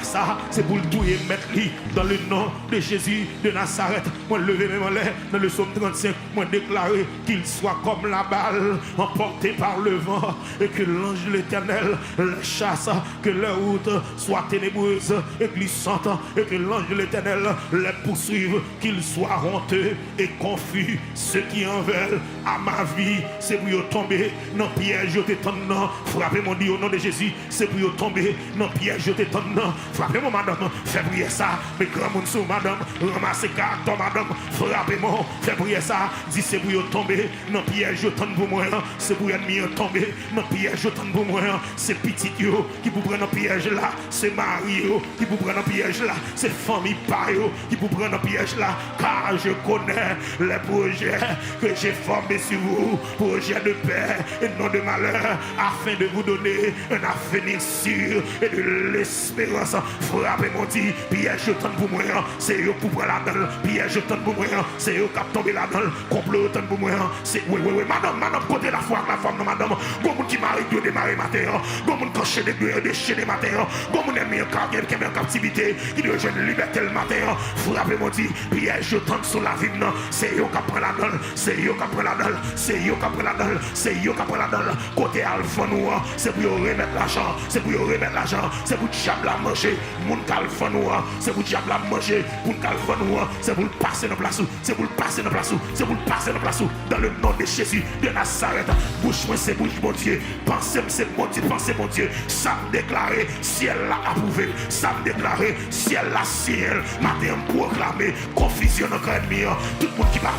ça, c'est pour le douiller, mettre lui dans le nom de Jésus de Nazareth. Moi, lever même en l'air dans le psaume 35, moi, déclarer qu'il soit comme la balle emporté par le vent et que l'ange de l'Éternel les chasse, que leur route soit ténébreuse et glissante et que l'ange de l'Éternel les poursuive, qu'ils soient honteux et confus. Ceux qui en veulent à ma vie, c'est pour y tomber dans le piège, je t'étonne. Frappez mon Dieu au nom de Jésus, c'est pour y tomber dans le piège, je t'étonne. Frappez-moi, madame, faites prier ça. Mais grand monde sous madame, ramassez carton, madame, frappez-moi, faites prier ça. Dis c'est pour tomber, non piège, je tente pour moi. C'est pour ennemi tomber, non piège, je tente pour moi. C'est petit yo qui vous prennent un piège là. C'est Mario qui vous prennent un piège là. C'est famille Payo qui vous prennent un piège là. Car je connais les projets que j'ai formés sur vous. Projets de paix et non de malheur, afin de vous donner un avenir sûr et de l'espérance. Frappez mon dit, piège je tente pour moi, c'est eux pour prendre la dalle, piège je tente pour moi, c'est eux qui ont tombé la dalle, complot tente pour moi, c'est oui, madame, côté la foi, la femme, non, madame, bon monde qui marie, Dieu démarrer matin, bon monde qui enchaîne des déchaîner matin, bon monde ennemi qui est en captivité, qui doit jeune liberté le matin, frappez mon dit, piège je tente sur la vie, c'est eux qui prennent la dalle, c'est eux qui prennent la dedans, c'est yo qui prend la dedans, c'est yo qui prend la dedans. Côté alpha nous, c'est pour remettre l'argent, c'est pour remettre l'argent, c'est pour diable la manger, moun calfa nous, c'est pour diable la manger, pour calfa nous, c'est pour passer dans place, c'est pour passer dans place, c'est pour passer dans place dans le nom de Jésus de Nazareth. Bouche moi c'est bouche mon Dieu, pensez c'est mon Dieu, pensez mon Dieu, ça me déclarer, ciel l'a approuvé, ça me déclarer, ciel la ciel, matin proclamé, confusion dans le ennemi, tout le monde qui parle,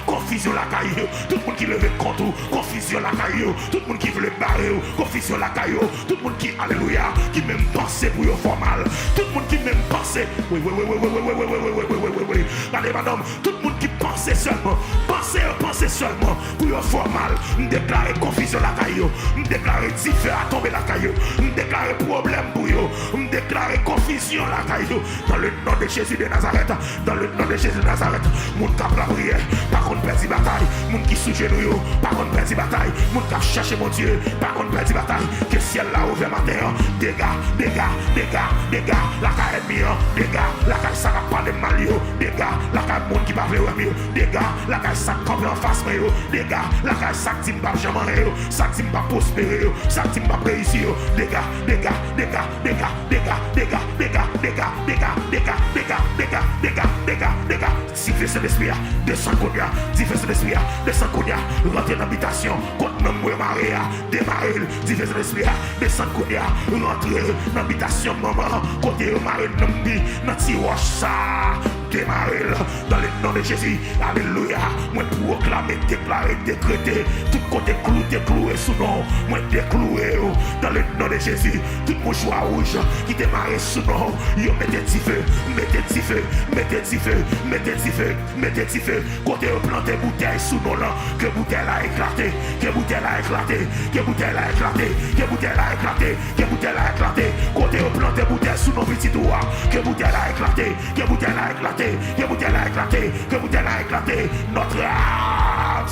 confusion la caillou, tout le monde qui lève contre, confusion la caillou, tout le monde qui veut barrer, confusion la caillou, tout le monde qui, alléluia, qui même pense pour y faire mal, tout le monde qui même pense, oui, allez madame, tout le monde qui pense seulement, pensez seulement pour y faire mal, me déclarer confusion la caillou, me déclarer différent à tomber la caillou, me déclarer problème pour eux, me déclarer confusion la caillou, dans le nom de Jésus de Nazareth, dans le nom de Jésus de Nazareth, mon cap la prière, par contre perdre bataille, mon qui sous genou, par contre perdre bataille, mon cap chercher mon Dieu, par contre perdre bataille, que ciel là ouvert matin, dégâts, la caille ennemi, dégâts, la caille ça va pas de mal, dégâts, la caille monde qui va vouloir mieux, dégâts, la caille ça campe en face, dégâts, la caille ça qui me va jamais, ça qui me va prospérer, ça qui me va réussir, dégâts, sifflez cet esprit, descend Kounia, sifflez cet esprit, descend Kounia, rentrez dans l'habitation, contre nous Marie, démarrez, sifflez cet esprit, descend Kounia, rentrez dans l'habitation maman, côté Marie, dans tiroche ça. Démarrer dans le nom de Jésus, alléluia. Moi proclamer, déclarer, décréter, tout côté cloué sous nom, moi décloué dans le nom de Jésus, tout mon choix rouge qui démarre sous nom, yo mettez feu, côté planter bouteille sous nom là, que bouteille a éclaté, côté planter bouteille sous nom petit doigt, que bouteille a éclaté, que bouteille a éclaté, notre âme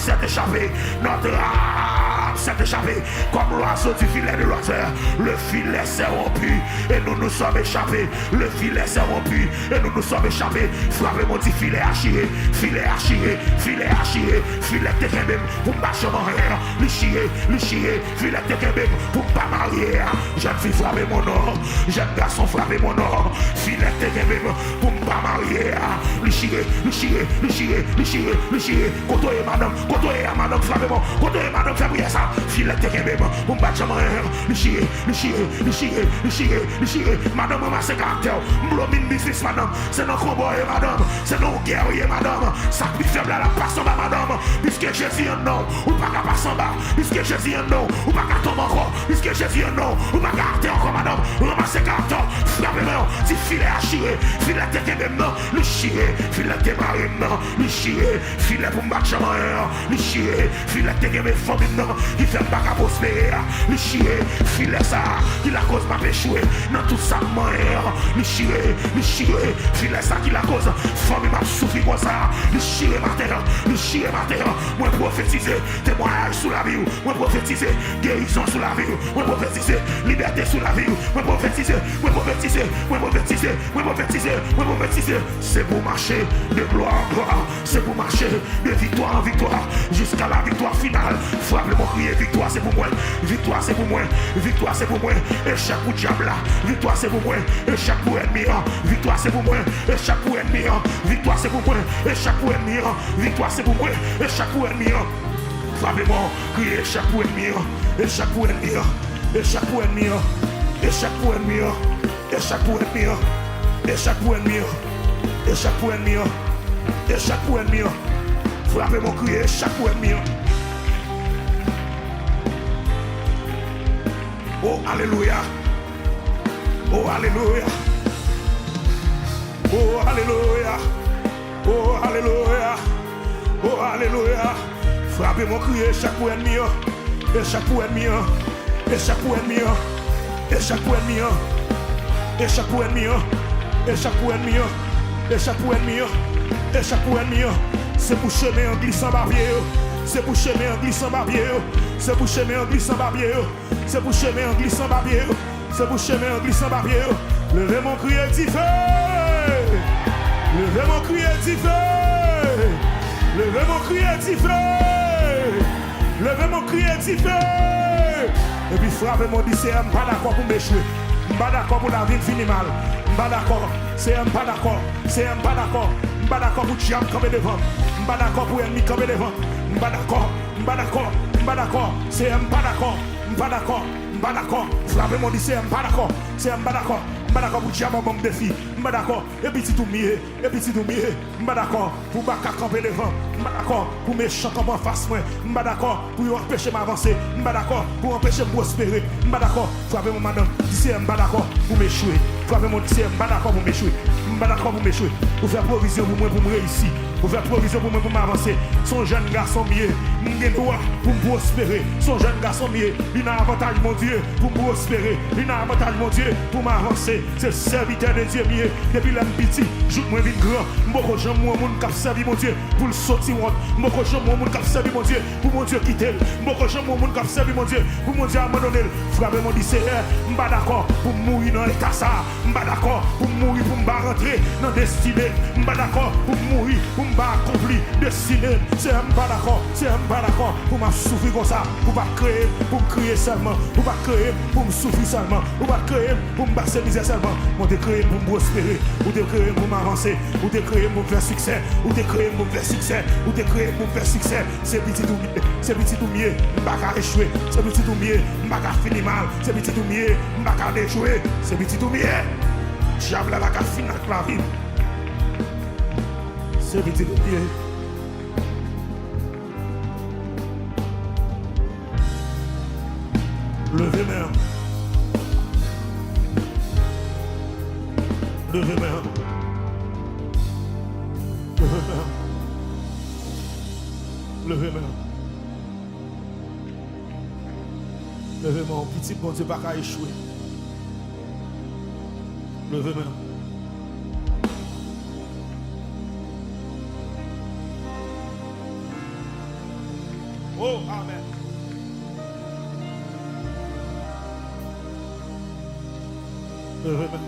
s'est échappée, comme l'oiseau du filet de l'oiseau, le filet s'est rompu et nous nous sommes échappés, le filet s'est rompu et nous nous sommes échappés, frappez mon dit filet archiré, filet de même pour me battre mon rire, le chier, filet de même pour me pas marier, jeune fille frapper mon nom, jeune garçon frapper mon nom, filet de même pour me pas marier, le chier, côtoyer madame, frappez mon, côtoyer madame, fais prier ça, filet de même pour me battre mon rire, le chier, madame, c'est caractère, m'blomine business madame, c'est nos combats madame, c'est nos guerriers madame, ça plus faible à la passe en bas madame, puisque Jésus en non, ou pas qu'à passer en bas, puisque Jésus en non, ou pas qu'à tomber encore, puisque Jésus en non, ou pas qu'à arrêter encore madame, ramassez caractère, frappez-moi, si filet à chier, filet de même non, le chier, filet de marine non, le chier, filet pour me battre mon rire, le chier, filet de même famille non, qui fait pas qu'à prospérer, le chier, filet ça, qui la cause m'a échoué, dans tout ça moyen, le chier, filet ça qui la cause, famille m'a souffert comme ça, le chier matin, moi prophétiser, témoignage sous la vie, moi prophétiser, guérison sous la vie, moi prophétiser, liberté sous la vie, moi prophétiser, c'est pour marcher de gloire en gloire, c'est pour marcher de victoire en victoire, jusqu'à la victoire finale, frappez-moi crier, victoire c'est pour moi, échec pour diable, victoire c'est pour moi, échec pour ennemi, victoire c'est pour moi, échec pour ennemi, victoire c'est pour moi, échec pour ennemi, victoire c'est pour moi, échec pour ennemi, frappez-moi crier, échec pour ennemi, échec pour ennemi, échec pour ennemi, échec pour ennemi, échec pour ennemi, échec pour ennemi, échec pour ennemi, échec pour ennemi, frappez-moi crier, échec pour ennemi. Oh alléluia, oh alléluia, oh alléluia, oh alléluia, oh alléluia, frappez mon cri, échec pour ennemi, échec pour ennemi, échec pour ennemi, échec pour ennemi, échec pour ennemi, échec pour ennemi, échec pour ennemi, échec pour ennemi, c'est pour chemin en glissant barbier, c'est pour chemin en glissant barbier, c'est pour chemin en glissant barbier, c'est pour chemin en glissant barbier, c'est pour chemin en glissant barbier, levez mon cri et dit feu, levez mon cri et dit feu, levez mon cri et dit feu, crier petit feu. Et puis frappez mon dit c'est pas d'accord pour m'échouer. Pas d'accord pour la vie finir mal. Pas d'accord. C'est pas d'accord. C'est pas d'accord. Pas d'accord pour diable camper devant. Pas d'accord pour ennemi camper devant. Pas d'accord. Pas d'accord. Pas d'accord. C'est pas d'accord. Pas d'accord. Pas d'accord. Frappez mon dit c'est pas d'accord. C'est pas d'accord. Pas d'accord pour diable bon défi. Pas d'accord. Et puis tout mieux. Et puis tout mieux. Pas d'accord pour pas camper devant. Pas d'accord pour méchant comme en face moi. Pas d'accord pour empêcher m'avancer. Pas d'accord pour empêcher me prospérer. Pas d'accord. Frappez mon madame. C'est pas d'accord pour m'échouer. Frappez mon dit c'est pas d'accord pour m'échouer. Pas d'accord pour m'échouer. Pour faire provision pour moi pour me réussir. Pour faire provision pour moi pour m'avancer. Son jeune garçon mieux. M'gen droit pour me prospérer. Son jeune garçon mieux. Il a avantage mon Dieu pour me prospérer. Il a avantage mon Dieu pour m'avancer. C'est serviteur de Dieu mieux. Depuis l'âme petit, joue moi vite grand. Beaucoup de gens moi mon cap servi mon Dieu pour le sortir honte. Beaucoup de gens moi mon cap servi mon Dieu pour mon Dieu quitter. Beaucoup de gens moi mon cap servi mon Dieu pour mon Dieu abandonner. Frappez mon dit c'est pas d'accord pour mourir dans l'état ça. Pas d'accord pour mourir pour me rentrer dans destinée. Pas d'accord pour mourir pour me accomplir destinée. C'est pas d'accord. C'est pas d'accord pour me souffrir comme ça. Pour pas créer pour me crier seulement. Pour pas créer pour me souffrir seulement. Pour pas créer pour me passer misère seulement. Ou te créé pour me prospérer, ou te créé pour m'avancer, ou te créé pour me faire succès, ou te créé pour me faire succès, ou te créé pour me faire succès. C'est petit tout mieux, c'est petit tout mieux, m'pas qu'à échouer, c'est petit tout mieux, m'pas qu'à finir mal, c'est petit tout mieux, m'pas qu'à déjouer, c'est petit tout mieux. Diable la qu'à finir avec la vie. C'est petit tout mieux. Levez main. Levez main. Levez main. Levez main. Levez main. Petit bon Dieu pas qu'à échouer. Levez main. Oh, amen. Levez main.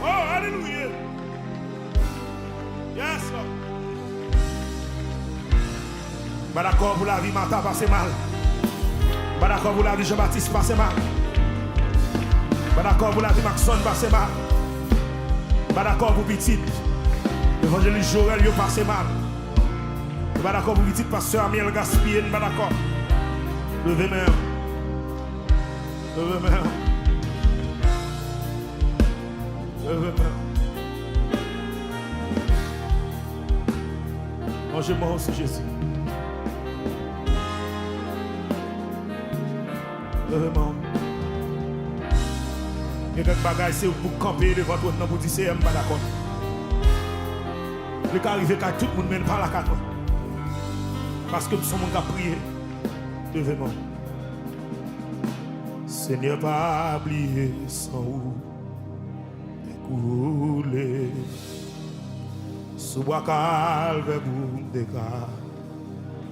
Hallelujah. Yes, Lord. Pas d'accord pour la vie, Martha passe mal. Pas d'accord pour la vie, Jean-Baptiste passe mal. Pas d'accord pour la vie, Maxon passe mal. Pas d'accord pour Petit. L'évangéliste Joël, il passe mal. Pas d'accord pour Petit, pasteur Amiel Gaspien, pas d'accord. Levez main. Levez main. Levez main. Mangez-moi aussi, Jésus. Levez-moi. Il y a quelques bagages, c'est pour camper devant toi, pour dire c'est pas d'accord. Le cas arrive quand tout le monde mène par la carte. Parce que nous sommes en prier. Levez-moi. Seigneur, pas oublier sans où découler. Sous bois calve boum déca.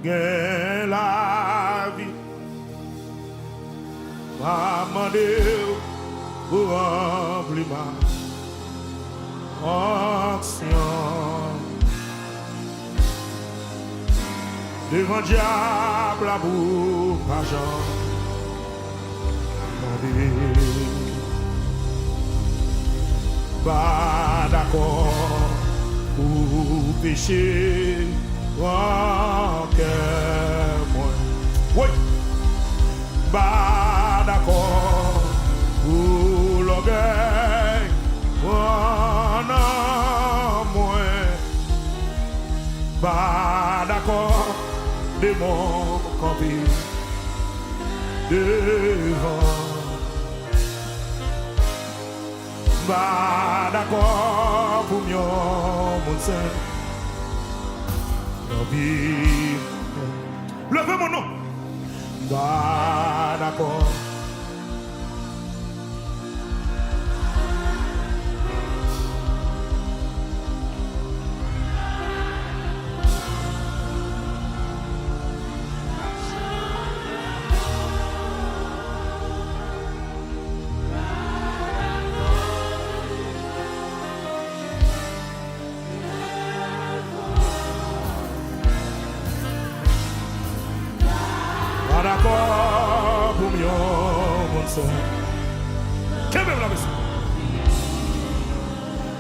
Gain la vie. Va demander pour remplir ma action. Devant diable à bout agent. Pas d'accord pour pécher en cœur moi. Oui. Pas d'accord pour l'orgueil en moi. Pas d'accord de mon campé devant. Pas d'accord pour mon sein. Levez mon nom. Pas d'accord.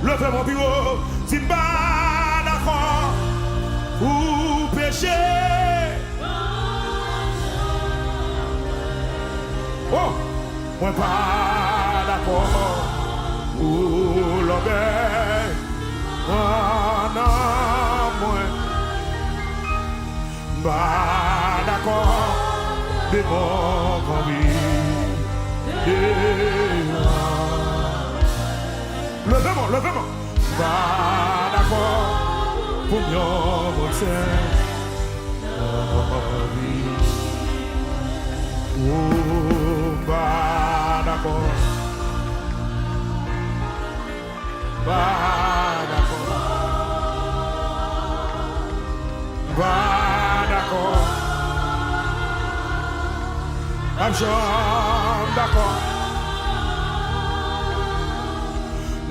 Levez mon bureau, si pas d'accord, ou péché. Oh, moi pas d'accord, ou l'obéir. Oh non, moi pas d'accord, de mon convie. Levez-moi, pas d'accord, pour mieux monter. Oh, pas d'accord, pas d'accord, I'm d'accord,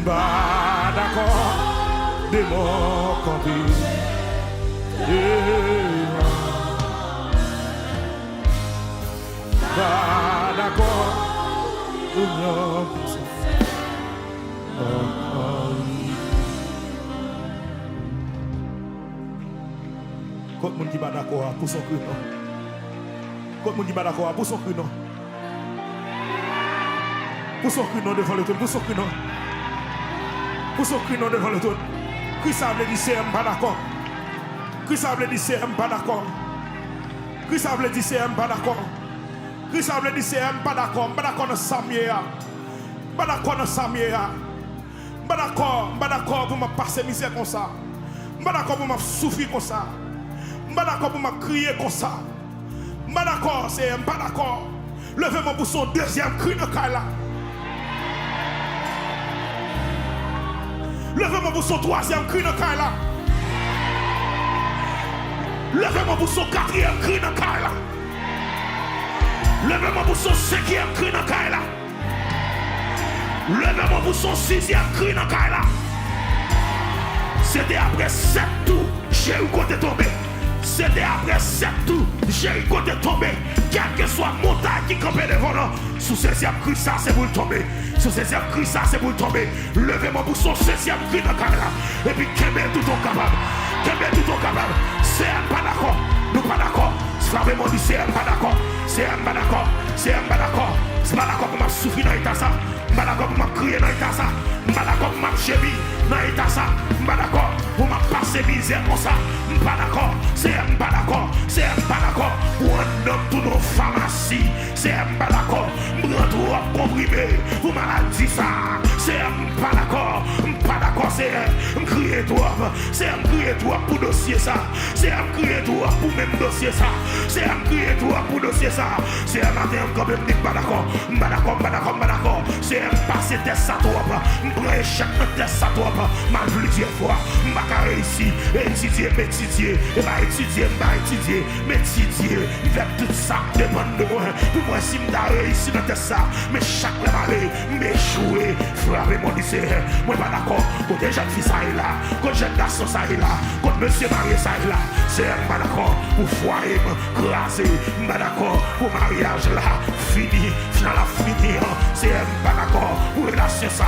pas d'accord, de mon convie. Pas d'accord, quand mon qui va d'accord pour son cri non. Quand mon qui va d'accord pour son cri non. Pour son cri non devant le trône, pour son cri non. Pour son cri non devant le trône. Qui ça veut dire c'est pas d'accord. Qui ça veut dire c'est pas d'accord. Qui ça veut dire c'est pas d'accord. Qui ça veut dire c'est pas d'accord. Pas d'accord dans Samia. Pas d'accord dans Samia. Pas d'accord pour me passer misère comme ça. Pas d'accord pour me souffrir comme ça. Pas d'accord pour me crier comme ça. Pas d'accord, c'est pas d'accord. Levez-moi pour son deuxième cri de Kaila. Levez-moi pour son troisième cri de Kaila. Levez-moi pour son quatrième cri de Kaila. Levez-moi pour son cinquième cri de Kaila. Levez-moi pour son sixième cri de Kaila. C'était après 7 tours, Jéricho est tombé. C'était après 7 tours, Jéricho est tombé. Quelle que soit montagne qui campait devant nous, sous 16e cri, ça c'est pour le tomber. Sous 16e cri, ça c'est pour le tomber. Levez-moi pour son 16e cri de Kaila. Et puis, qu'est-ce tout ton capable? Qu'est-ce tout ton capable? C'est pas d'accord. Nous pas d'accord. Frappez-moi dit c'est pas d'accord. C'est pas d'accord. C'est pas d'accord. C'est pas d'accord pour m'a souffrir dans l'état ça. Pas d'accord pour m'a crier dans l'état ça. Pas d'accord pour m'a gémir dans l'état ça. Pas d'accord pour m'a passer misère comme ça. Pas d'accord. C'est pas d'accord. C'est pas d'accord. Pour un homme tout nos pharmacies. C'est pas d'accord. Prends trop comprimé pour maladie ça. C'est pas d'accord. Pas d'accord. C'est crier toi. C'est crier toi pour dossier ça. C'est crier toi pour même dossier ça. C'est crier toi pour dossier ça. C'est un matin quand même pas d'accord. Pas d'accord, pas d'accord, pas d'accord. C'est passer des ça toi. Prends chaque des ça toi. Ma plusieurs fois. Ma carré ici. Étudier, m'étudier. Et va étudier, m'étudier. Faire tout ça dépend de moi. Pour moi, si je réussi dans ça. Mais chaque malheur, m'échouer. Frère, mon lycée. Moi, pas d'accord. Quand déjà fille ça est là. Quand jeune garçon ça est là. Quand monsieur marié ça est là. C'est pas d'accord. Pour foyer, craser. Pas d'accord. Pour mariage là. Fini. Final à finir. C'est pas d'accord. Pour relation ça.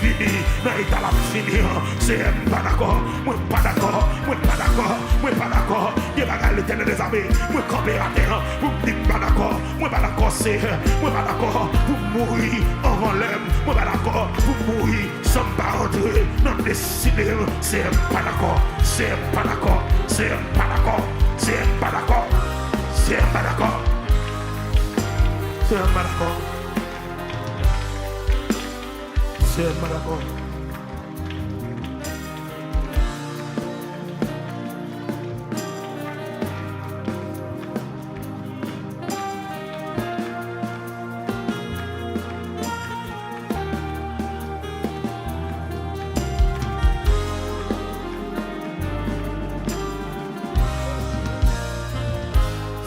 Fini. Dans l'état la finir. C'est pas d'accord. Moi, pas d'accord. Moi, pas d'accord. Moi, pas d'accord. Il va gagner l'éternel des armées. Moi, camper à terre. Moi, pas d'accord. Moi, pas d'accord. C'est. Moi, pas d'accord. Pour mourir en l'aime. Moi, pas d'accord. Pour mourir sans pas rentrer dans le décider. C'est pas d'accord. C'est pas d'accord. C'est pas d'accord. C'est pas d'accord. C'est pas d'accord. C'est pas d'accord. C'est pas d'accord.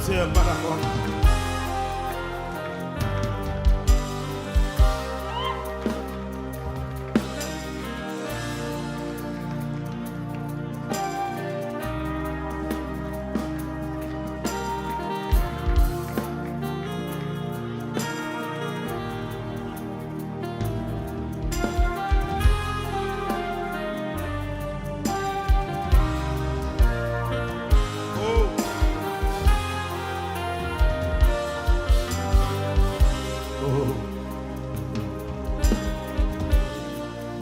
C'est pas d'accord.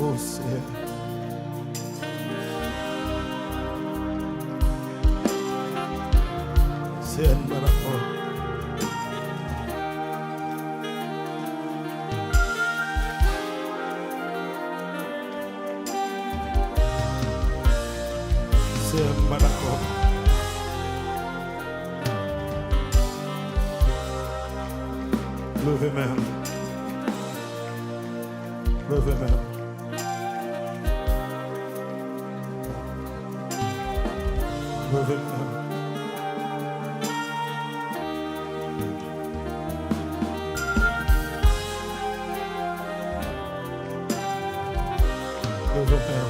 Oh Seigneur. Seigneur, d'accord. Seigneur, d'accord. Levez main. Levez main. Levez main. Levez main.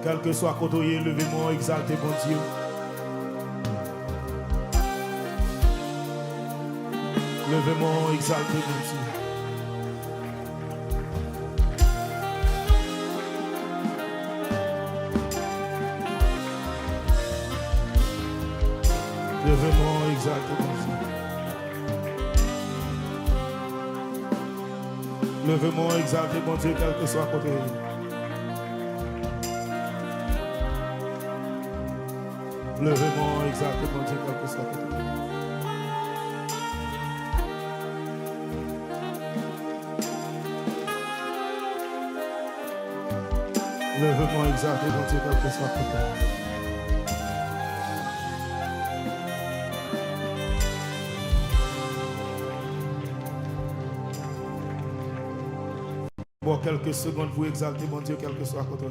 Quel que soit côté, levez-moi, exaltez mon Dieu. Levez-moi, exaltez mon Dieu. Levez-moi, exaltez mon Dieu. Levez-moi, exaltez mon Dieu, quel que soit côté. Levez-moi, exaltez mon Dieu, quel que soit côté. Levez-moi, exaltez mon Dieu, quel que soit côté. Pour quelques secondes, vous exaltez mon Dieu, quel que soit côté.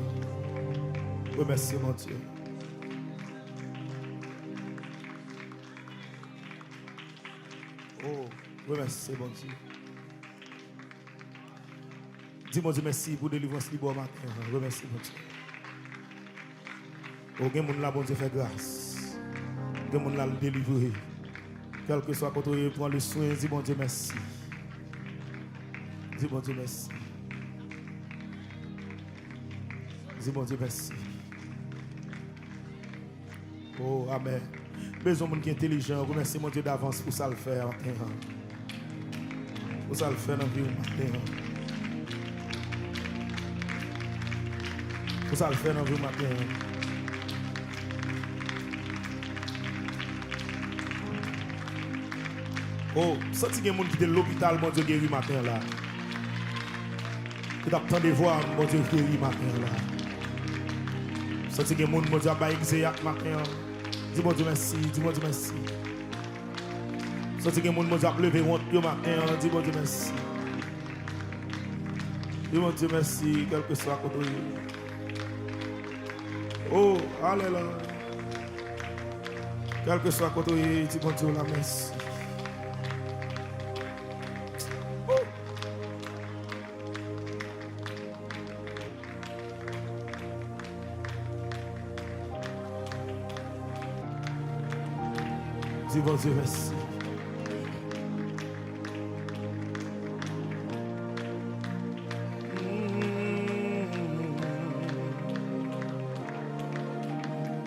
Remerciez mon Dieu. Oh, remerciez mon Dieu. Dis-moi Dieu merci pour délivrance libre matin. Remercie mon Dieu. Oh, il y a des gens là, bon Dieu fait grâce. Il y a des gens là, le délivrer. Quel que soit quand on prend le soin, dis mon Dieu merci. Dis mon Dieu merci. Dis mon Dieu merci. Oh, amen. Besoin de monde qui est intelligent. Remercie mon Dieu d'avance pour ça le faire. Pour ça le faire dans la vie matin. Pour ça le faire dans la vie matin. Oh, senti qu'il y a des gens qui sont à l'hôpital, mon Dieu guéri matin là. Tu as de voir, mon Dieu guéri matin là. Senti qu'il y a des gens, mon Dieu, à exéat matin. Dis mon Dieu merci, dis mon Dieu merci. Senti qu'il y a des gens, mon Dieu, à lever honte matin. Dis mon Dieu merci. Dis mon Dieu merci, quel que soit côté. Oh, alléluia. Quel que soit côté, dis mon Dieu la merci. Dis bon Dieu merci.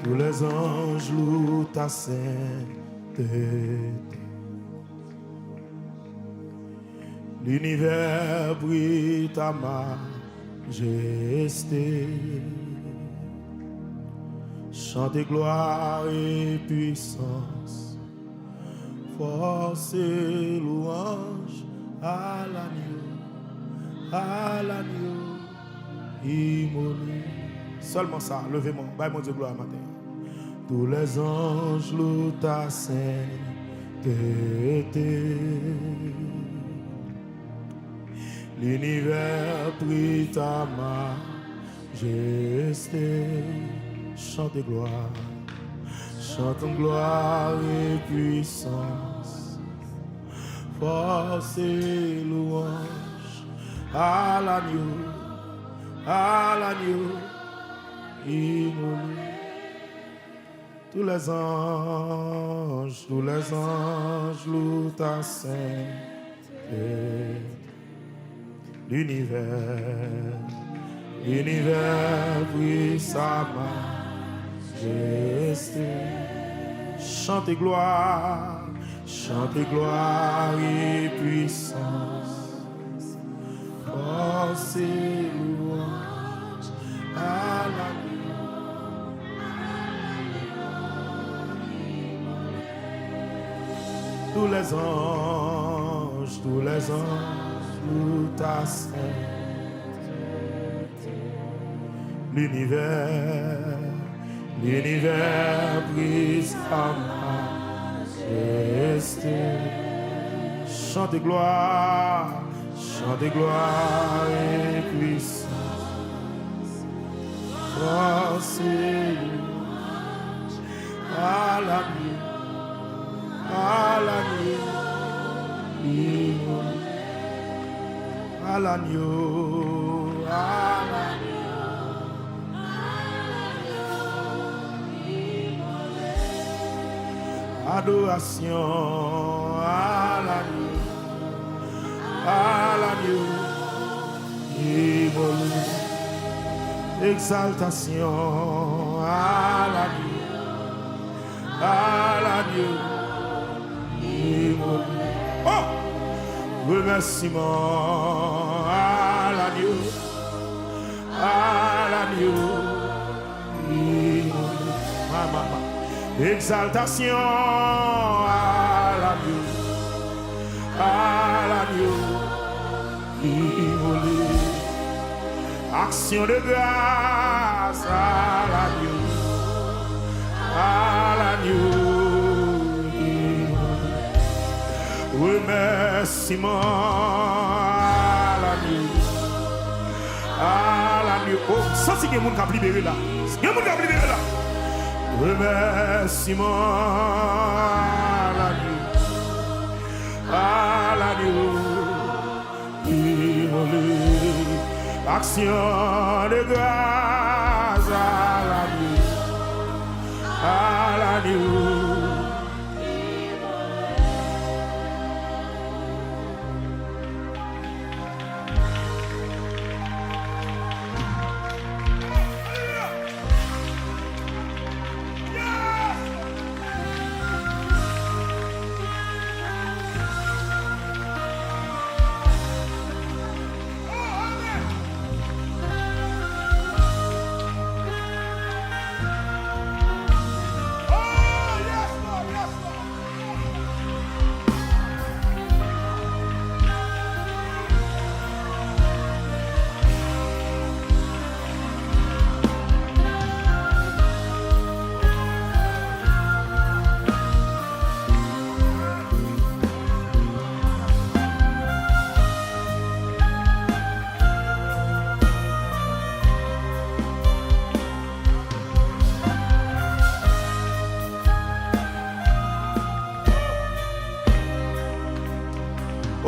Tous les anges louent ta sainteté. L'univers brille ta majesté. Chantez gloire et puissance. Force et louange à l'agneau immolé. Seulement ça, levez-moi, bye mon Dieu gloire matin. Tous les anges louent ta sainteté. L'univers prie ta majesté. Chantez gloire Chantons gloire et puissance, force et louange à l'agneau immolé. Tous les anges louent ta sainteté. L'univers prie sa majesté. Chantez gloire et puissance, force et louange à l'agneau. Tous les anges louent ta sainteté. L'univers brise ta majesté. Chantez gloire et puissance, force et louange à l'agneau, à l'agneau. Adoration à l'agneau immolé. Exaltation à l'agneau immolé. Oh! Remerciement à l'agneau immolé. Maman. Exaltation à l'agneau immolé. Action de grâce à l'agneau immolé. Remerciement à l'agneau. Oh, ça c'est que les gens qui ont libéré là. Remerciement à l'agneau immolé. Action de grâce à l'agneau.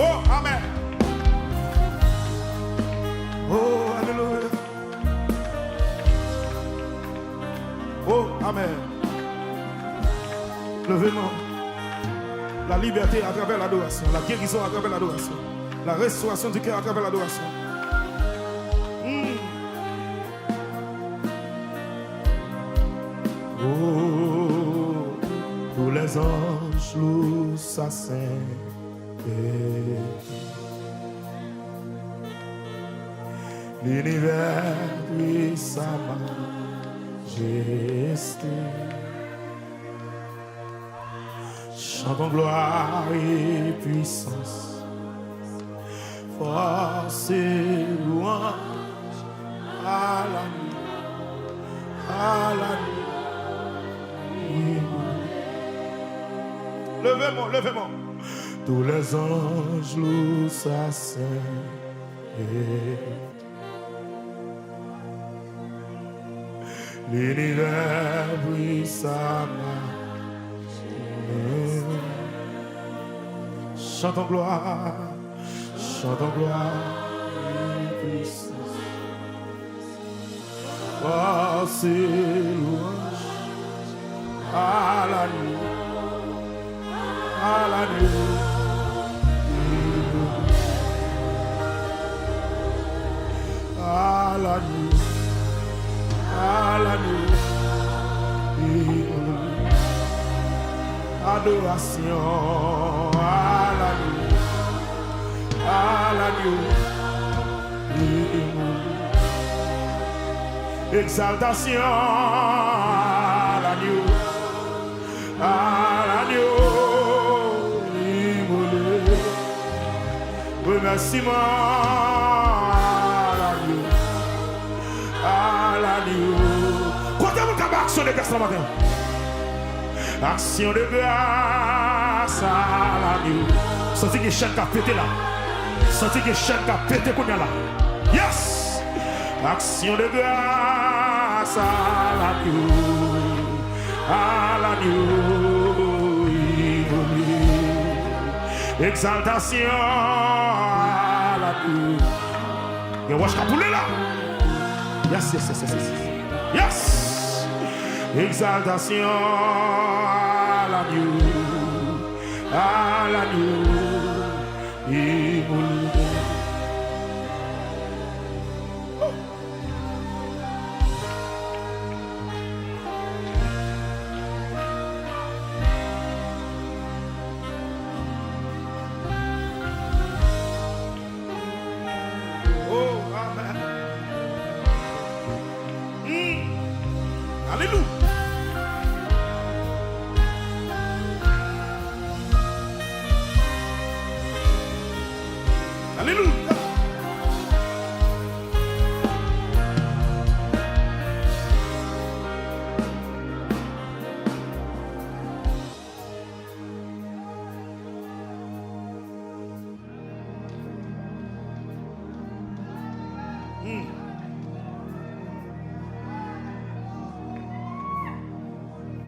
Oh, amen. Oh, alléluia. Oh, amen. Levez-nous. La liberté à travers l'adoration, la guérison à travers l'adoration, la restauration du cœur à travers l'adoration. Oh, tous les anges louent sa sainteté. L'univers prie sa majesté. Chantons gloire et puissance, force et louange à l'agneau. Levez-moi. Tous les anges louent sa sainteté. L'univers brille sa majesté. chantons gloire, chantons gloire. Oh, c'est louange à la nuit, à la nuit. À la nuit, à la nuit, adoration, à la nuit, à la nuit, exaltation, à la nuit, à la nuit, remerciement. Quand on a action de grâce ce matin, action de grâce à la nuit. Senti que chaîne a pété là. Senti que chaîne a pété qu'on a là. Yes! Action de grâce à la nuit. À la nuit. Exaltation à la nuit. Et on va se capouler là. Yes, yes, yes, yes, yes. Yes! Exaltation à la nuit, à la nuit. Oh, amen. Alléluia. Alléluia.